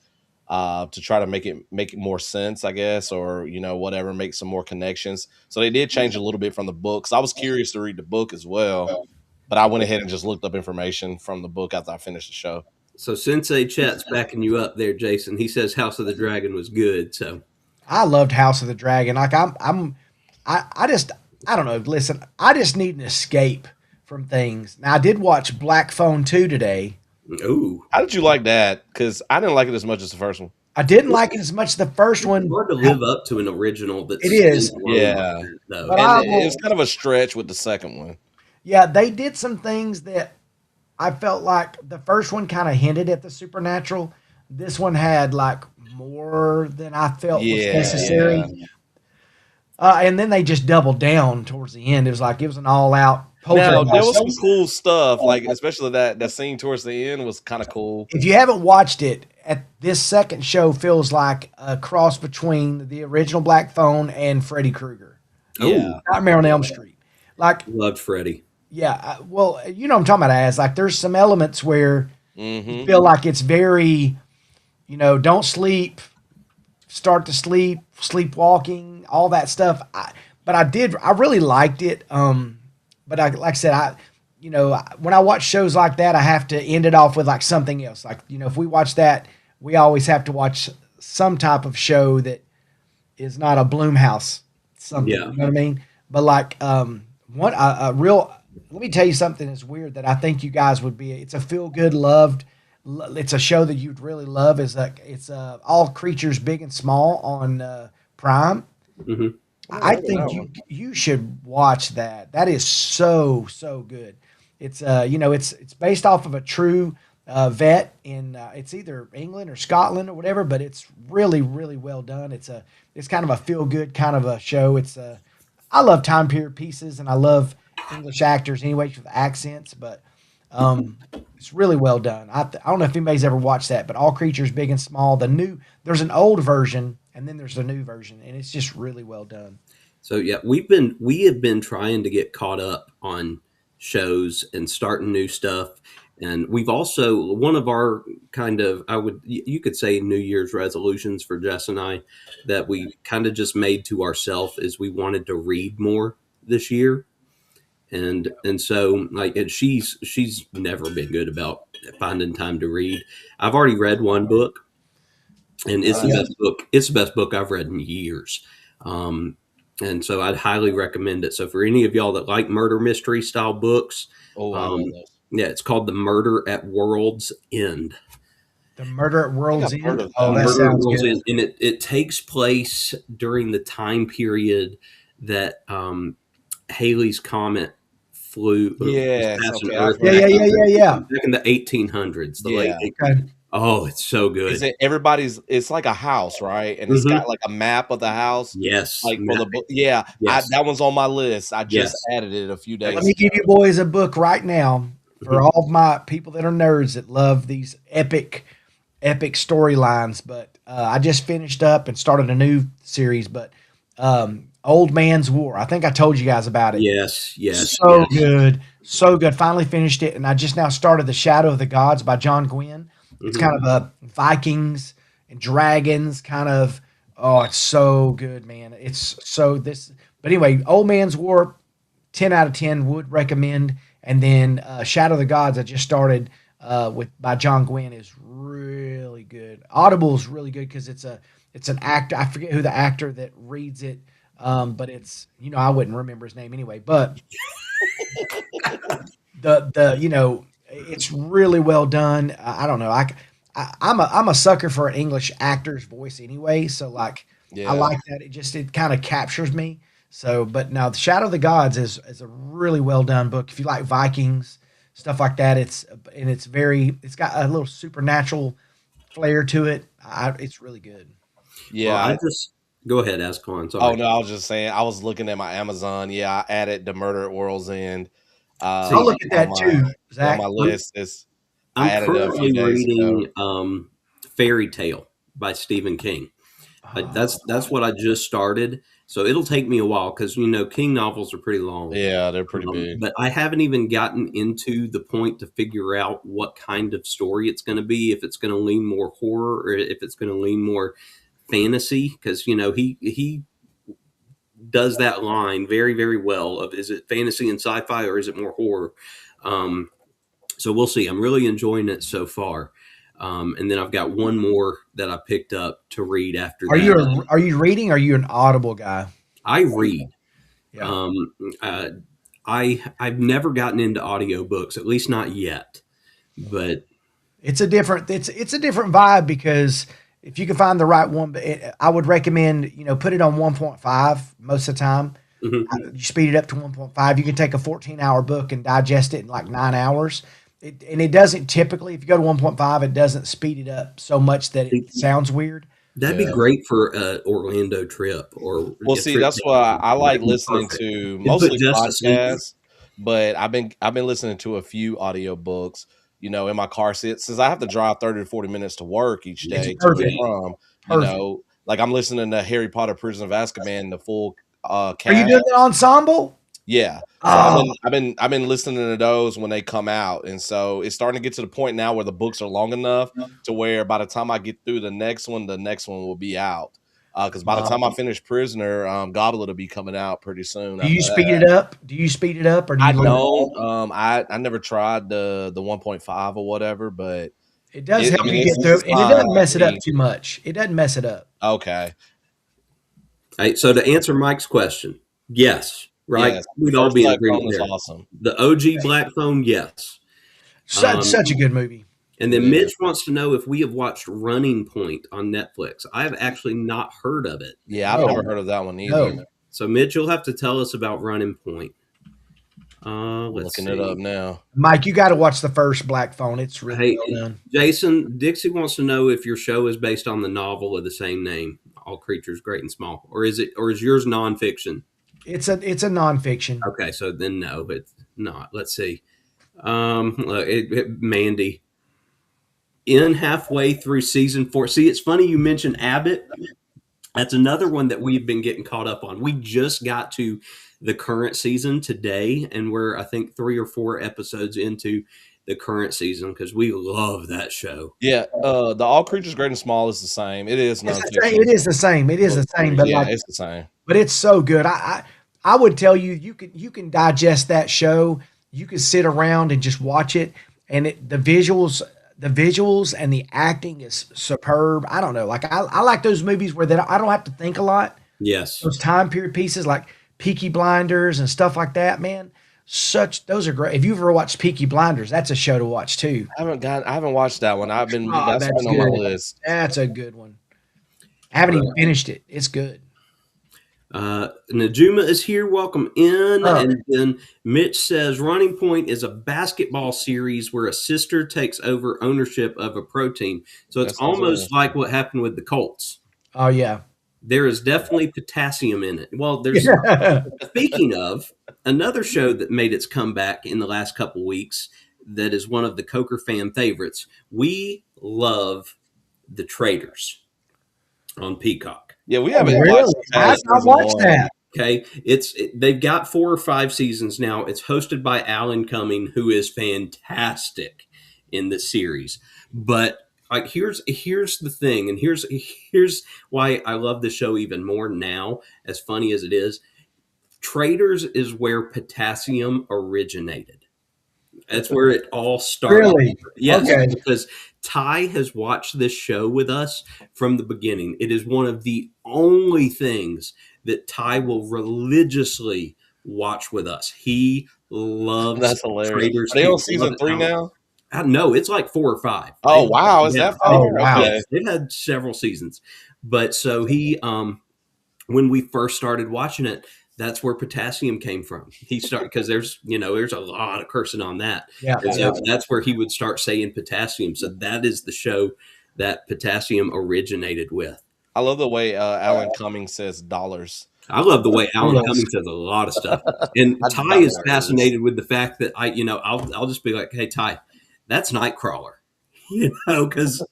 to try to make it more sense, I guess, or whatever, make some more connections. So they did change a little bit from the books. I was curious to read the book as well, but I went ahead and just looked up information from the book after I finished the show. So Sensei Chet's backing you up there, Jason. He says House of the Dragon was good. So I loved House of the Dragon. Like I just I don't know. Listen, I just need an escape from things. Now I did watch Black Phone 2 today. ooh, How did you like that? Because I didn't like it as much as the first one. I didn't like it as much as the first it's one. hard to live up to an original that's It is. standalone Yeah. like that, though. But And I it was will, kind of a stretch with the second one. yeah, they did some things that I felt like the first one kind of hinted at the supernatural. This one had like more than I felt was Yeah, necessary. yeah. And then they just doubled down towards the end. It was like it was an all out Now there was poltergeist. some cool stuff, like especially that scene towards the end was kind of cool. If you haven't watched it, at this second show feels like a cross between the original Black Phone and Freddy Krueger. Yeah, Nightmare on Elm Street. Like, Loved Freddy. yeah, well, you know what I'm talking about, as like there's some elements where you hmm feel like it's very, don't sleep, start to sleep, sleepwalking, all that stuff. I really liked it. But like I said, when I watch shows like that, I have to end it off with like something else. Like, if we watch that, we always have to watch some type of show that is not a Bloomhouse something. Yeah. You know what I mean? But like, one a real. Let me tell you something that's weird that I think you guys would be. It's a feel good, loved. It's a show that you'd really love. It's All Creatures Big and Small on Prime. Hmm. I think you should watch that. That is so good. It's it's based off of a true vet in it's either England or Scotland or whatever, but it's really well done. It's kind of a feel good kind of a show. I love time period pieces and I love English actors anyway with accents, but it's really well done. I don't know if anybody's ever watched that, but All Creatures Big and Small. There's an old version and then there's the new version, and it's just really well done. So yeah, we have been trying to get caught up on shows and starting new stuff. And we've also one of our kind of you could say New Year's resolutions for Jess and I that we kind of just made to ourselves is we wanted to read more this year. And so like and she's never been good about finding time to read. I've already read one book, and it's the best book. It's the best book I've read in years. And so I'd highly recommend it. So for any of y'all that like murder mystery style books, Oh, I love those. yeah, it's called The Murder at World's End. The Murder at World's I've heard End. of Oh, that. that Murder at sounds World's good. End, and it takes place during the time period that Halley's Comet flew was Yes, passing okay, Earth I've heard back, of Yeah. back in the 1800s, the late Yeah. 1800s. Okay. Oh, it's so good. Is it it's like a house, right? And it's Mhm. got like a map of the house, Yes. like for the book. Yeah, Yes. that one's on my list. I just Yes. added it a few Let days me ago. give you boys a book right now for Mhm. all of my people that are nerds that love these epic storylines. But I just finished up and started a new series. But Old Man's War. I think I told you guys about it. Yes. Yes. So yes. good, so good. Finally finished it, and I just now started The Shadow of the Gods by John Gwynn. It's Mhm. kind of a Vikings and dragons kind of. Oh, it's so good, man. It's so this. But anyway, Old Man's War, 10 out of 10 would recommend. And then Shadow of the Gods, I just started by John Gwynn, is really good. Audible is really good because it's an actor. I forget who the actor that reads it, but it's I wouldn't remember his name anyway. But it's really well done. I don't know. I'm a sucker for an English actor's voice anyway. So like I Yeah. like that. It kind of captures me. So, but now the Shadow of the Gods is a really well done book. If you like Vikings, stuff like that. It's got a little supernatural flair to it. It's really good. Well, Yeah. I just go ahead, Azkhalon. Oh Sorry. no, I was just saying. I was looking at my Amazon. Yeah, I added the Murder at World's End. I'll look at that too, On Zach. my list. I I'm added it a few currently days ago. reading Fairy Tale by Stephen King. That's what I just started. So it'll take me a while because King novels are pretty long. Yeah, they're pretty big. But I haven't even gotten into the point to figure out what kind of story it's going to be. If it's going to lean more horror or if it's going to lean more fantasy, because he does that line very, very well. Of is it fantasy and sci-fi or is it more horror? So we'll see. I'm really enjoying it so far. And then I've got one more that I picked up to read after that. Are you reading? Or are you an Audible guy? I read. Yeah. I've never gotten into audiobooks, at least not yet. But It's a different vibe because if you can find the right one, I would recommend put it on 1.5 most of the time. mhm. You speed it up to 1.5. You can take a 14-hour book and digest it in like 9 hours. It doesn't typically, if you go to 1.5, it doesn't speed it up so much that it sounds weird. That'd be Yeah. great for an Orlando trip or Well, a see, trip that's why I like That'd be listening perfect. to You put mostly Justice League. podcasts, but I've been listening to a few audiobooks, in my car seat since I have to drive 30 to 40 minutes to work each It's day to and perfect. from, Perfect. like I'm listening to Harry Potter Prison of Azkaban, the full Are you cast. doing the ensemble? Yeah. So Oh, I've been listening to those when they come out. And so it's starting to get to the point now where the books are long enough to where by the time I get through the next one will be out. Because by the time I finish Prisoner, Goblet will be coming out pretty soon do after you speed that. it up? Do you speed it up or do you I leave it don't. all? I never tried the 1.5 or whatever, but It does help you get through it's it, and it fine doesn't with mess it up me. too much. It doesn't mess it up. Okay. Hey, so to answer Mike's question, yes, right? Yes. The We'd all first be in Black agreement Phone is there. awesome. The OG Black Phone, yes. Such a good movie. And then It is. Mitch wants to know if we have watched Running Point on Netflix. I have actually not heard of it. Yeah, I've No. never heard of that one No. either. So Mitch, you'll have to tell us about Running Point. Let's Looking see. it up now. Mike, you got to watch the first Black Phone. It's really Hey, well done. Jason, Dixie wants to know if your show is based on the novel of the same name, All Creatures Great and Small, or is yours nonfiction? It's a nonfiction. Okay, so then no, it's not. Let's see. Mandy, in halfway through season 4. See, it's funny you mentioned Abbott. That's another one that we've been getting caught up on. We just got to the current season today, and we're, I think, 3 or 4 episodes into the current season because we love that show. Yeah, the All Creatures Great and Small is the same. It is It's the nonfiction. same. It is the same. It is the same. But Yeah, like, it's the same. but it's so good. I would tell you you can digest that show. You can sit around and just watch it, and the visuals and the acting is superb. I don't know. Like I like those movies where I don't have to think a lot. Yes. Those time period pieces like Peaky Blinders and stuff like that, man. Those are great. If you've ever watched Peaky Blinders, that's a show to watch too. I haven't watched that one. That's been on my good. list. That's a good one. I haven't even finished it. It's good. Najuma is here. Welcome in. Oh. And then Mitch says Running Point is a basketball series where a sister takes over ownership of a pro team. So it's That sounds almost like what happened with the Colts. Oh yeah. There is definitely potassium in it. Well, there's speaking of another show that made its comeback in the last couple weeks that is one of the Coker fan favorites. We love The Traitors on Peacock. Yeah, we haven't Really? watched I've not watched that. Okay, they've got 4 or 5 seasons now. It's hosted by Alan Cumming, who is fantastic in the series. But like here's the thing, and here's why I love the show even more now, as funny as it is. Traitors is where potassium originated. That's where it all started. Really? Yes, Okay. because Ty has watched this show with us from the beginning. It is one of the only things that Ty will religiously watch with us. He loves That's hilarious. Traitors. Are they He on loves season 3 now? No, it's like 4 or 5. Oh wow, is that far? Oh, wow. Okay. They've had several seasons. But so he when we first started watching it, that's where potassium came from. He started because there's a lot of cursing on that. Yeah. And so that's where he would start saying potassium. So that is the show that potassium originated with. I love the way Alan Cummings says dollars. I love the way Alan Yes. Cummings says a lot of stuff. And I Ty don't know is what it fascinated with the fact that I'll just be like, hey Ty, that's Nightcrawler. Because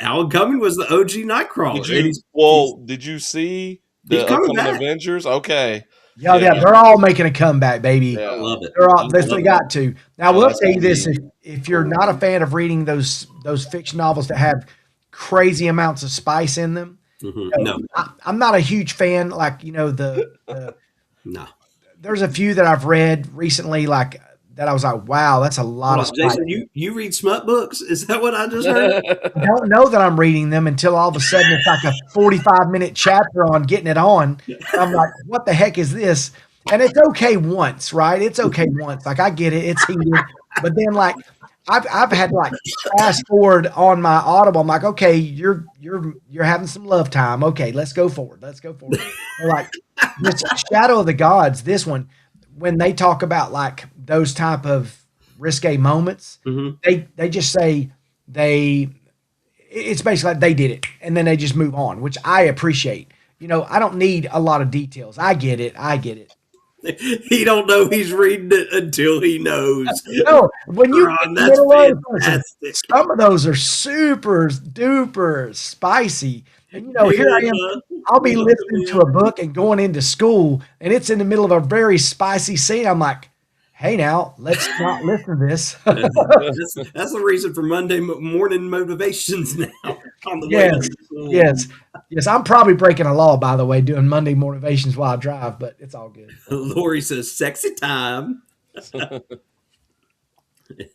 Alan Cummings was the OG Nightcrawler. Did you see He's the coming upcoming back. Avengers? Okay. Yeah, they're all making a comeback, baby. Yeah. I love it. They're all, I they love got to. Now, I will that's tell you gonna this: be- if you're not a fan of reading those fiction novels that have crazy amounts of spice in them, No, I'm not a huge fan. Like the no. there's a few that I've read recently, like that I was like, wow, that's a lot of spice. Jason, you read smut books? Is that what I just heard? I don't know that I'm reading them until all of a sudden it's like a 45-minute chapter on getting it on. I'm like, what the heck is this? And it's okay once, right? It's okay once. Like I get it, it's heated. But then like I've had to like fast forward on my Audible. I'm like, okay, you're having some love time. Okay, let's go forward. Let's go forward. They're like this Shadow of the Gods, this one, when they talk about like those type of risque moments, they just say it's basically like they did it and then they just move on, which I appreciate. I don't need a lot of details. I get it. He don't know he's reading it until he knows. No, when you Ron, that's fantastic. some of those are super duper spicy. And here I am. I'll be listening to a book and going into school, and it's in the middle of a very spicy scene. I'm like, hey, now let's not listen to this. That's the reason for Monday morning motivations now. On the way to school. Yes. I'm probably breaking a law, by the way, doing Monday motivations while I drive, but it's all good. Lori says, "Sexy time."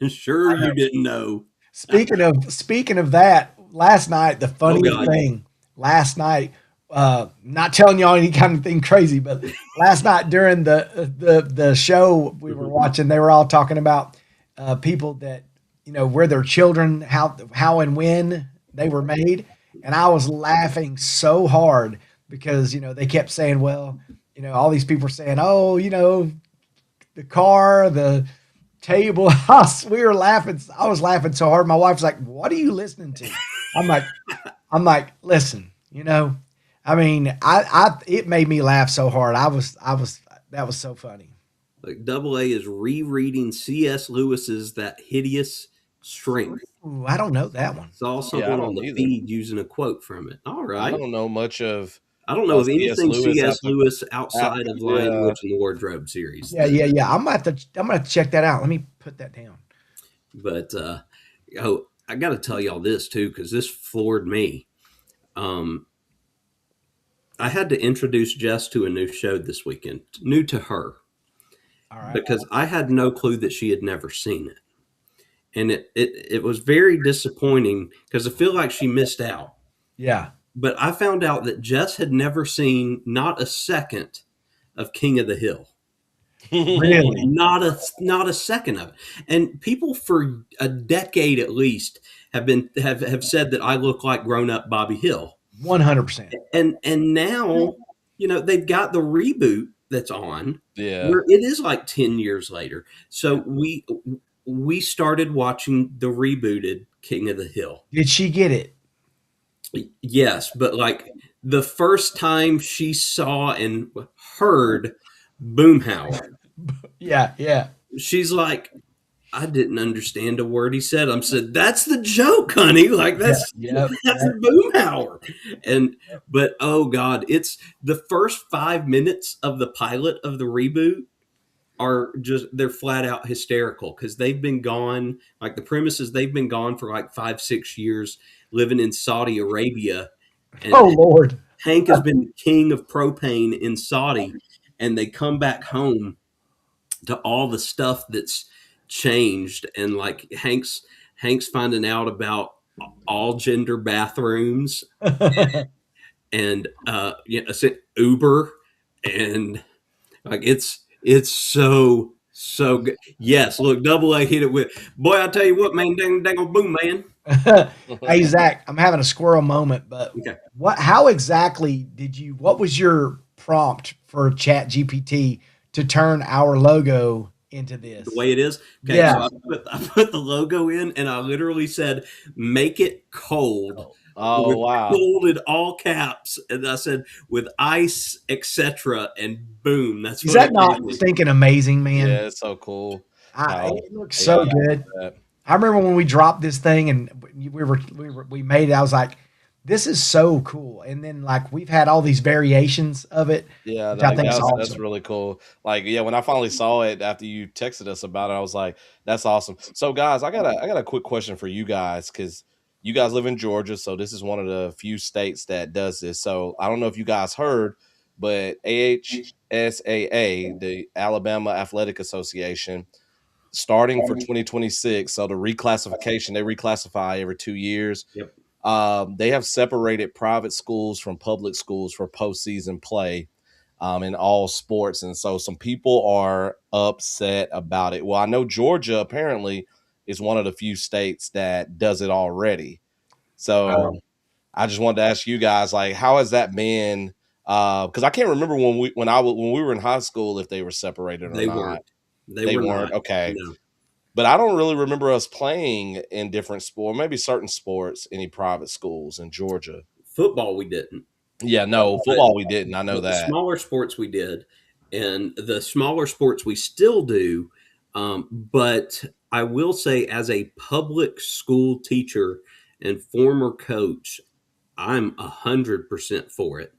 Sure, you didn't know. Speaking of that, last night the funniest thing. Last night, not telling y'all any kind of thing crazy, but last night during the show we were watching, they were all talking about people that where their children, how and when they were made, and I was laughing so hard because they kept saying, well, all these people were saying, oh, the car, the table, we were laughing. I was laughing so hard. My wife was like, "What are you listening to?" I'm like, listen, I mean, it made me laugh so hard. That was so funny. Like Double A is rereading C.S. Lewis's That Hideous Strength. Ooh, I don't know that one. Saw something on the feed using a quote from it. All right. I don't know much of. I don't know of anything C.S. Lewis outside of yeah. Lion, Witch, and the Wardrobe series. Yeah. I'm gonna check that out. Let me put that down. But I got to tell y'all this too, because this floored me. I had to introduce Jess to a new show this weekend, new to her, All right. because I had no clue that she had never seen it, and it was very disappointing because I feel like she missed out. Yeah. But I found out that Jess had never seen not a second of King of the Hill. Really? Not a second of it. And people for a decade at least have said that I look like grown up Bobby Hill. 100%. And now, they've got the reboot that's on. Yeah. Where it is like 10 years later. So we started watching the rebooted King of the Hill. Did she get it? Yes, but like the first time she saw and heard Boomhauer, Yeah. she's like, I didn't understand a word he said. I said, that's the joke, honey. Like that's Boomhauer. But oh God, it's the first 5 minutes of the pilot of the reboot they're flat out hysterical because they've been gone. Like the premise is they've been gone for like 5-6 years living in Saudi Arabia. And oh Lord. Hank has been the king of propane in Saudi, and they come back home to all the stuff that's changed. And like Hank's finding out about all gender bathrooms and Uber, and like it's so good. Yes, look, Double A hit it with, boy, I tell you what, man, dang boom, man. Hey Zach, I'm having a squirrel moment, but Okay. how exactly what was your prompt for Chat GPT to turn our logo into The this. way it is. Okay, Yeah. so I put the logo in, and I literally said, "Make it cold." Oh With wow. cold in all caps, and I said with ice, etc. And boom, that's Is what that it gave not me. stinking amazing, man? Yeah, it's so cool how It looks AI so does good. that. I remember when we dropped this thing and we made it. I was like, "This is so cool!" And then like we've had all these variations of it, Yeah, which I like think is that's awesome. really cool. Like, yeah, when I finally saw it after you texted us about it, I was like, that's awesome. So guys, I got a quick question for you guys because you guys live in Georgia, so this is one of the few states that does this. So I don't know if you guys heard, but AHSAA, the Alabama Athletic Association, starting for 2026, so the reclassification, they reclassify every 2 years. Yep. They have separated private schools from public schools for postseason play in all sports. And so some people are upset about it. Well, I know Georgia apparently is one of the few states that does it already. So Wow. I just wanted to ask you guys, like, how has that been? Because I can't remember when we were in high school if they were separated or They not. weren't. They They were weren't. not. Okay. No. But I don't really remember us playing in different sports, maybe certain sports, any private schools in Georgia. Football we didn't. Yeah, no, But football we didn't. I know the that. smaller sports we did, and the smaller sports we still do. But I will say, as a public school teacher and former coach, I'm 100% for it,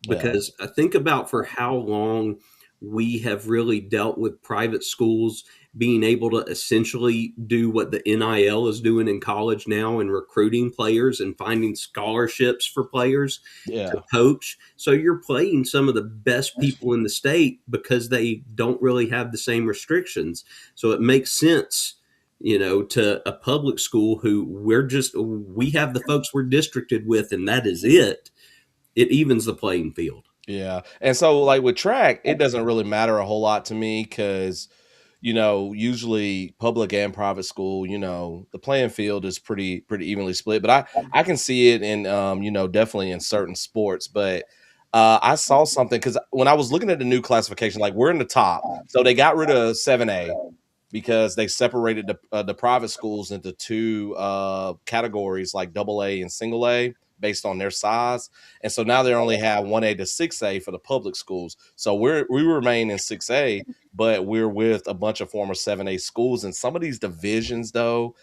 Yeah, because I think about for how long we have really dealt with private schools being able to essentially do what the NIL is doing in college now and recruiting players and finding scholarships for players to yeah, coach. So you're playing some of the best people in the state because they don't really have the same restrictions. So it makes sense, to a public school who we have the folks we're districted with, and that is it. It evens the playing field. yeah. And so, like with track, it doesn't really matter a whole lot to me because, usually public and private school, the playing field is pretty evenly split. But I can see it in, definitely in certain sports. But I saw something because when I was looking at the new classification, like we're in the top, so they got rid of 7A because they separated the private schools into two categories, like double A and single A, based on their size. And so now they only have 1A to 6A for the public schools. So we remain in 6A, but we're with a bunch of former 7A schools. And some of these divisions, though,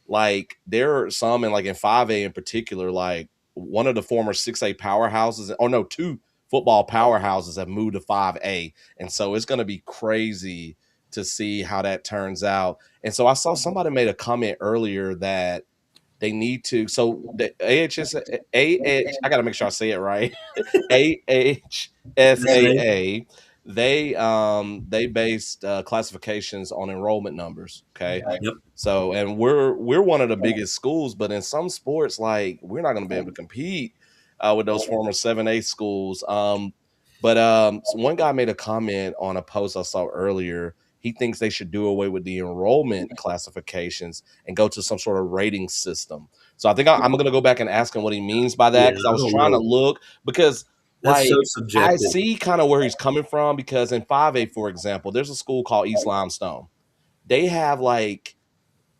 like there are some in 5A in particular, like one of the former 6A powerhouses, or no, two football powerhouses have moved to 5A. And so it's going to be crazy to see how that turns out. And so I saw somebody made a comment earlier that they need to. So the I got to make sure I say it right. SA. AHSAA, they based classifications on enrollment numbers. Okay, Yep. so and we're one of the biggest schools, but in some sports, like we're not going to be able to compete with those former 7A schools. But so one guy made a comment on a post I saw earlier. He thinks they should do away with the enrollment classifications and go to some sort of rating system. So I think I'm going to go back and ask him what he means by Yeah, that because I I was don't trying to know. look because That's so like I subjective. see kind of where he's coming from because in 5A, for example, there's a school called East Limestone. They have like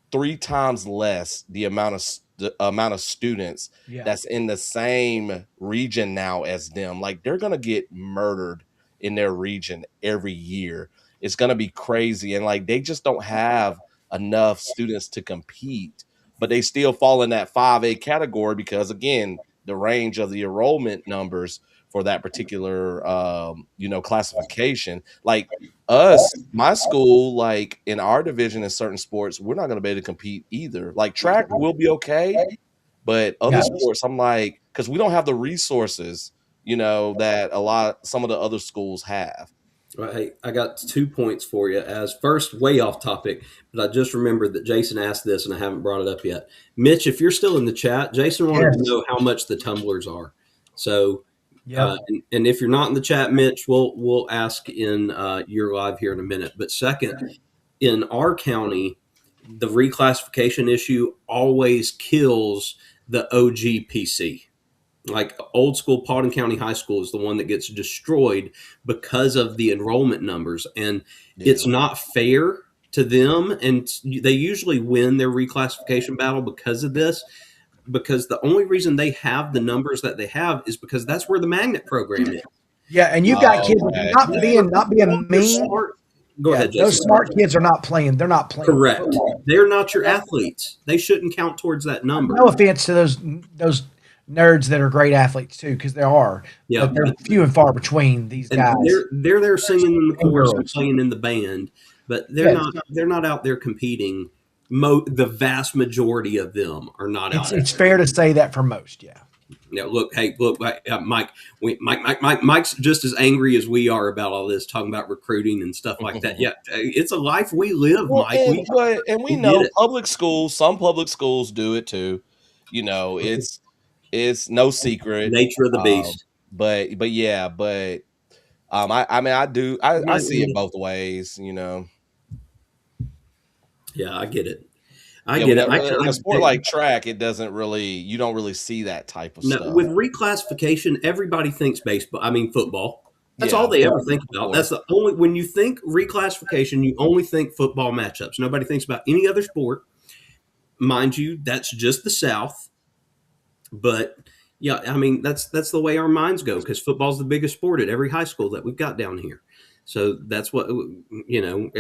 three times less the amount of students Yeah. that's in the same region now as them. Like they're gonna get murdered in their region every year. It's gonna be crazy, and like they just don't have enough students to compete. But they still fall in that 5A category because again, the range of the enrollment numbers for that particular classification. Like my school, like in our division in certain sports, we're not going to be able to compete either. Like track will be okay, but other Yeah. sports, I'm like, because we don't have the resources, that some of the other schools have. Well, hey, I got 2 points for you. As first, way off topic, but I just remembered that Jason asked this and I haven't brought it up yet. Mitch, if you're still in the chat, Jason wanted to Yes. know how much the tumblers are. So, Yep. and if you're not in the chat, Mitch, we'll ask in your live here in a minute. But second, in our county, the reclassification issue always kills the OGPC. Like old school Paulding County High School is the one that gets destroyed because of the enrollment numbers, and it's Yeah. not fair to them. And they usually win their reclassification battle because of this. Because the only reason they have the numbers that they have is because that's where the magnet program is. Yeah, and you've got Oh, kids okay. not being They're mean. smart. Go Yeah, ahead, those Jason. smart kids are not playing. They're not playing Correct. football. They're not your athletes. They shouldn't count towards that number. No offense to those nerds that are great athletes too, because there are, Yeah, but they're few and far between. These and guys they're there singing in the and chorus and girls. playing in the band, but Yes, they're not out there competing. The vast majority of them are not out it's there. fair to say that for most. Yeah. Now, look, hey, look, Mike, Mike's just as angry as we are about all this, talking about recruiting and stuff like that. Yeah, it's a life we live, Well, Mike. and we We get know it. public schools, some public schools do it too. You know, it's no secret. Nature of the Um, beast. but yeah, but I mean I see it both ways, you know. Yeah, I get it. I Yeah, get when it. in a sport like track, it doesn't really you don't really see that type of No, stuff. with reclassification, everybody thinks baseball. I mean, football. That's all Yeah, they ever think of about. That's course. the only when you think reclassification, you only think football matchups. Nobody thinks about any other sport. Mind you, that's just the South. But yeah, I mean that's the way our minds go because football's the biggest sport at every high school that we've got down here. So that's what you know.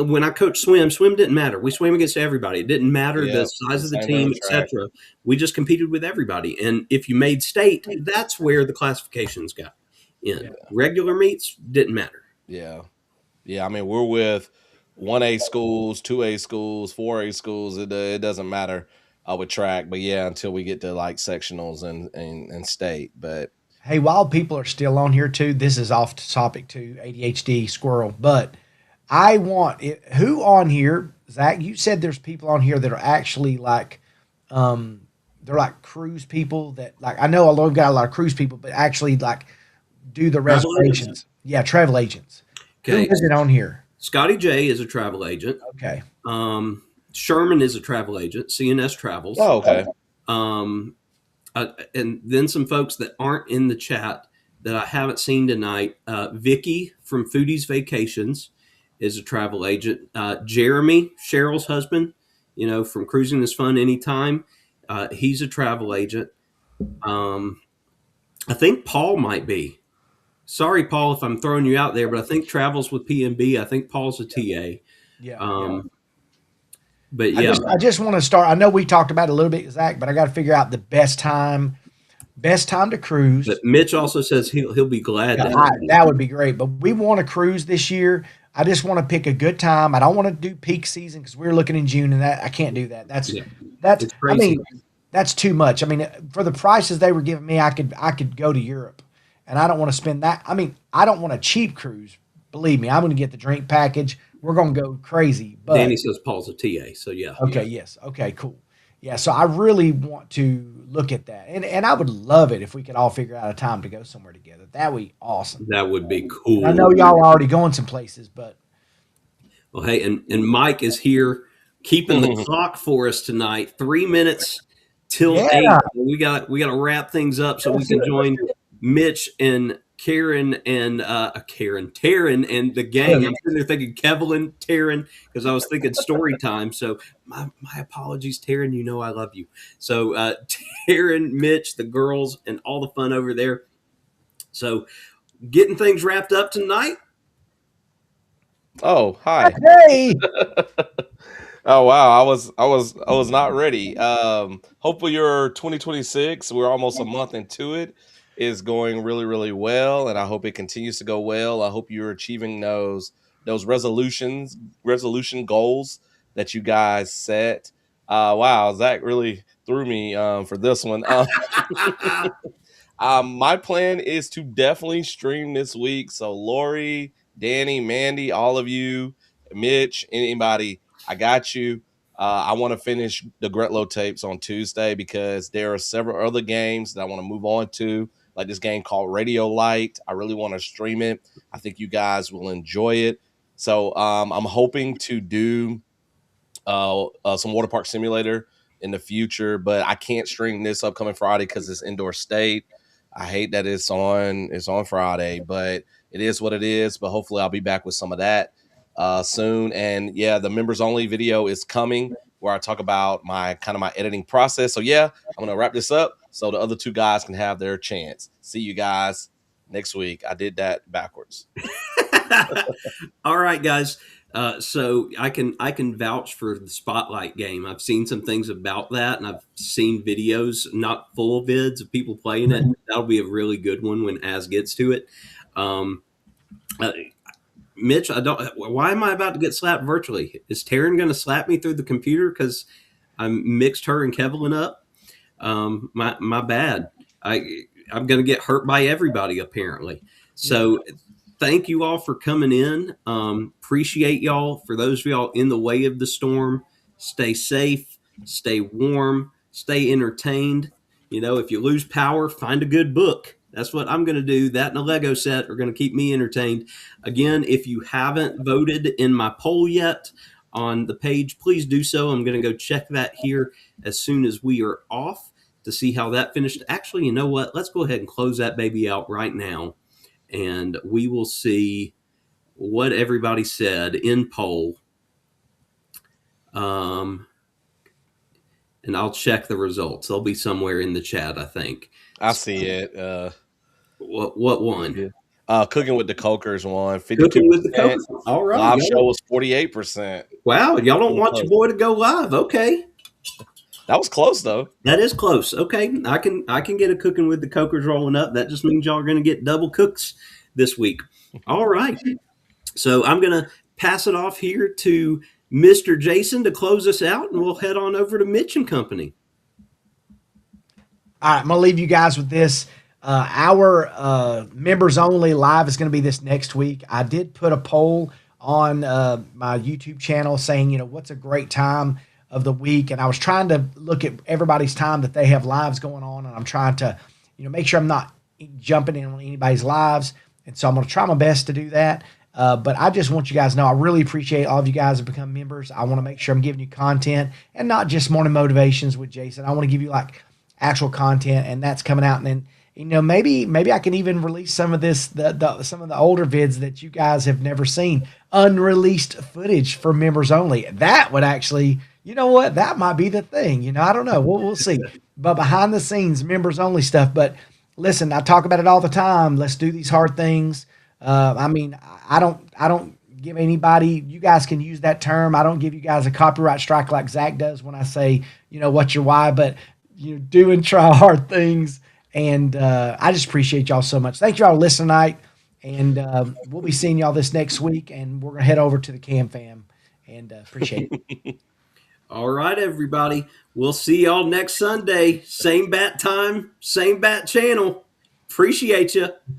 When I coached swim didn't matter. We swam against everybody. It didn't matter Yeah, the size of the same thing team, with track. etc. We just competed with everybody. And if you made state, that's where the classifications got in. Regular meets didn't matter. Yeah. Yeah, I mean, we're with 1A schools, 2A schools, 4A schools. It doesn't matter with track, but yeah, until we get to like sectionals and state. But Hey, while people are still on here too, this is off topic too, ADHD squirrel. But I want it, who on here, Zach? You said there's people on here that are actually like, they're like cruise people that like. I know we've got a lot of cruise people, but actually like do the Travel agents. reservations. Yeah, travel agents. Who Okay. is it on here? Scotty J is a travel agent. Okay. Sherman is a travel agent. CNS Travels. oh, okay. Um, and then some folks that aren't in the chat that I haven't seen tonight. Vicky from Foodies Vacations is a travel agent. Jeremy, Cheryl's husband, from Cruising is Fun Anytime, he's a travel agent. I think Paul might be. Sorry, Paul, if I'm throwing you out there, but I think travels with PNB. I think Paul's a TA. Yeah. But I yeah, just want to start. I know we talked about it a little bit, Zach, but I got to figure out the best time to cruise. but Mitch also says he'll be glad to help you. That would be great. But we want to cruise this year. I just want to pick a good time. I don't want to do peak season because we're looking in June, and that I can't do that. That's It's I crazy. mean, that's too much. I mean, for the prices they were giving me, I could go to Europe, and I don't want to spend that. I mean, I don't want a cheap cruise. Believe me, I'm going to get the drink package. We're going to go crazy. But Danny says Paul's a TA, so yeah. okay, yes, okay, cool. Yeah, so I really want to look at that, and I would love it if we could all figure out a time to go somewhere together. That would be awesome. That would be cool. I know y'all are already going some places, but Well, hey, and Mike is here keeping the clock for us tonight. 3 minutes till Yeah. 8. We got to wrap things up so we can join Mitch and Karen and Taryn and the gang. I'm sitting there thinking Kevlin, Taryn, because I was thinking story time. So my apologies, Taryn. You know I love you. So Taryn, Mitch, the girls, and all the fun over there. So getting things wrapped up tonight. Oh, hi. hey, Oh wow, I was not ready. Hopefully your 2026, we're almost a month into it, is going really, really well, and I hope it continues to go well. I hope you're achieving those resolution goals that you guys set. Wow, Zach really threw me for this one. My plan is to definitely stream this week. So Lori, Danny, Mandy, all of you, Mitch, anybody, I got you. I want to finish the Gretlo tapes on Tuesday because there are several other games that I want to move on to, like this game called Radio Light. I really want to stream it. I think you guys will enjoy it. So I'm hoping to do some water park simulator in the future, but I can't stream this upcoming Friday because it's indoor state. I hate that it's on Friday, but it is what it is. But hopefully I'll be back with some of that soon. And yeah, the members only video is coming where I talk about my editing process. So yeah, I'm gonna wrap this up so the other two guys can have their chance. See you guys next week. I did that backwards. All right, guys. So I can vouch for the Spotlight game. I've seen some things about that, and I've seen videos, not full vids, of people playing it. That'll be a really good one when Az gets to it. Um, uh, Mitch, I don't. Why am I about to get slapped virtually? Is Taryn going to slap me through the computer because I mixed her and Kevlin up? My bad. I'm going to get hurt by everybody apparently. So thank you all for coming in. Appreciate y'all. For those of y'all in the way of the storm, stay safe, stay warm, stay entertained. If you lose power, find a good book. That's what I'm going to do. That and a Lego set are going to keep me entertained. Again, if you haven't voted in my poll yet on the page, please do so. I'm going to go check that here as soon as we are off to see how that finished. Actually, you know what? Let's go ahead and close that baby out right now, and we will see what everybody said in poll. And I'll check the results. They'll be somewhere in the chat, I think. I see it. What won? Cooking with the Cokers won 52%. Cooking with the Cokers. All right. Live show was 48%. Wow, y'all don't want your boy to go live. Okay. That was close though. That is close. Okay. I can get a Cooking with the Cokers rolling up. That just means y'all are going to get double cooks this week. All right. So I'm going to pass it off here to Mr. Jason to close us out, and we'll head on over to Mitch and Company. All right, I'm going to leave you guys with this. Our members only live is going to be this next week. I did put a poll on my YouTube channel saying, what's a great time of the week? And I was trying to look at everybody's time that they have lives going on. And I'm trying to, make sure I'm not jumping in on anybody's lives. And so I'm going to try my best to do that. But I just want you guys to know I really appreciate all of you guys have become members. I want to make sure I'm giving you content and not just morning motivations with Jason. I want to give you actual content, and that's coming out. And then, maybe I can even release some of this, some of the older vids that you guys have never seen, unreleased footage for members only. That would actually, that might be the thing. I don't know. We'll see. But behind the scenes, members only stuff. But listen, I talk about it all the time. Let's do these hard things. I don't give anybody, you guys can use that term. I don't give you guys a copyright strike like Zach does when I say, what's your why, but do and try hard things. And I just appreciate y'all so much. Thank you all for listening tonight. And we'll be seeing y'all this next week. And we're going to head over to the Cam Fam and appreciate it. All right, everybody. We'll see y'all next Sunday. Same bat time, same bat channel. Appreciate you.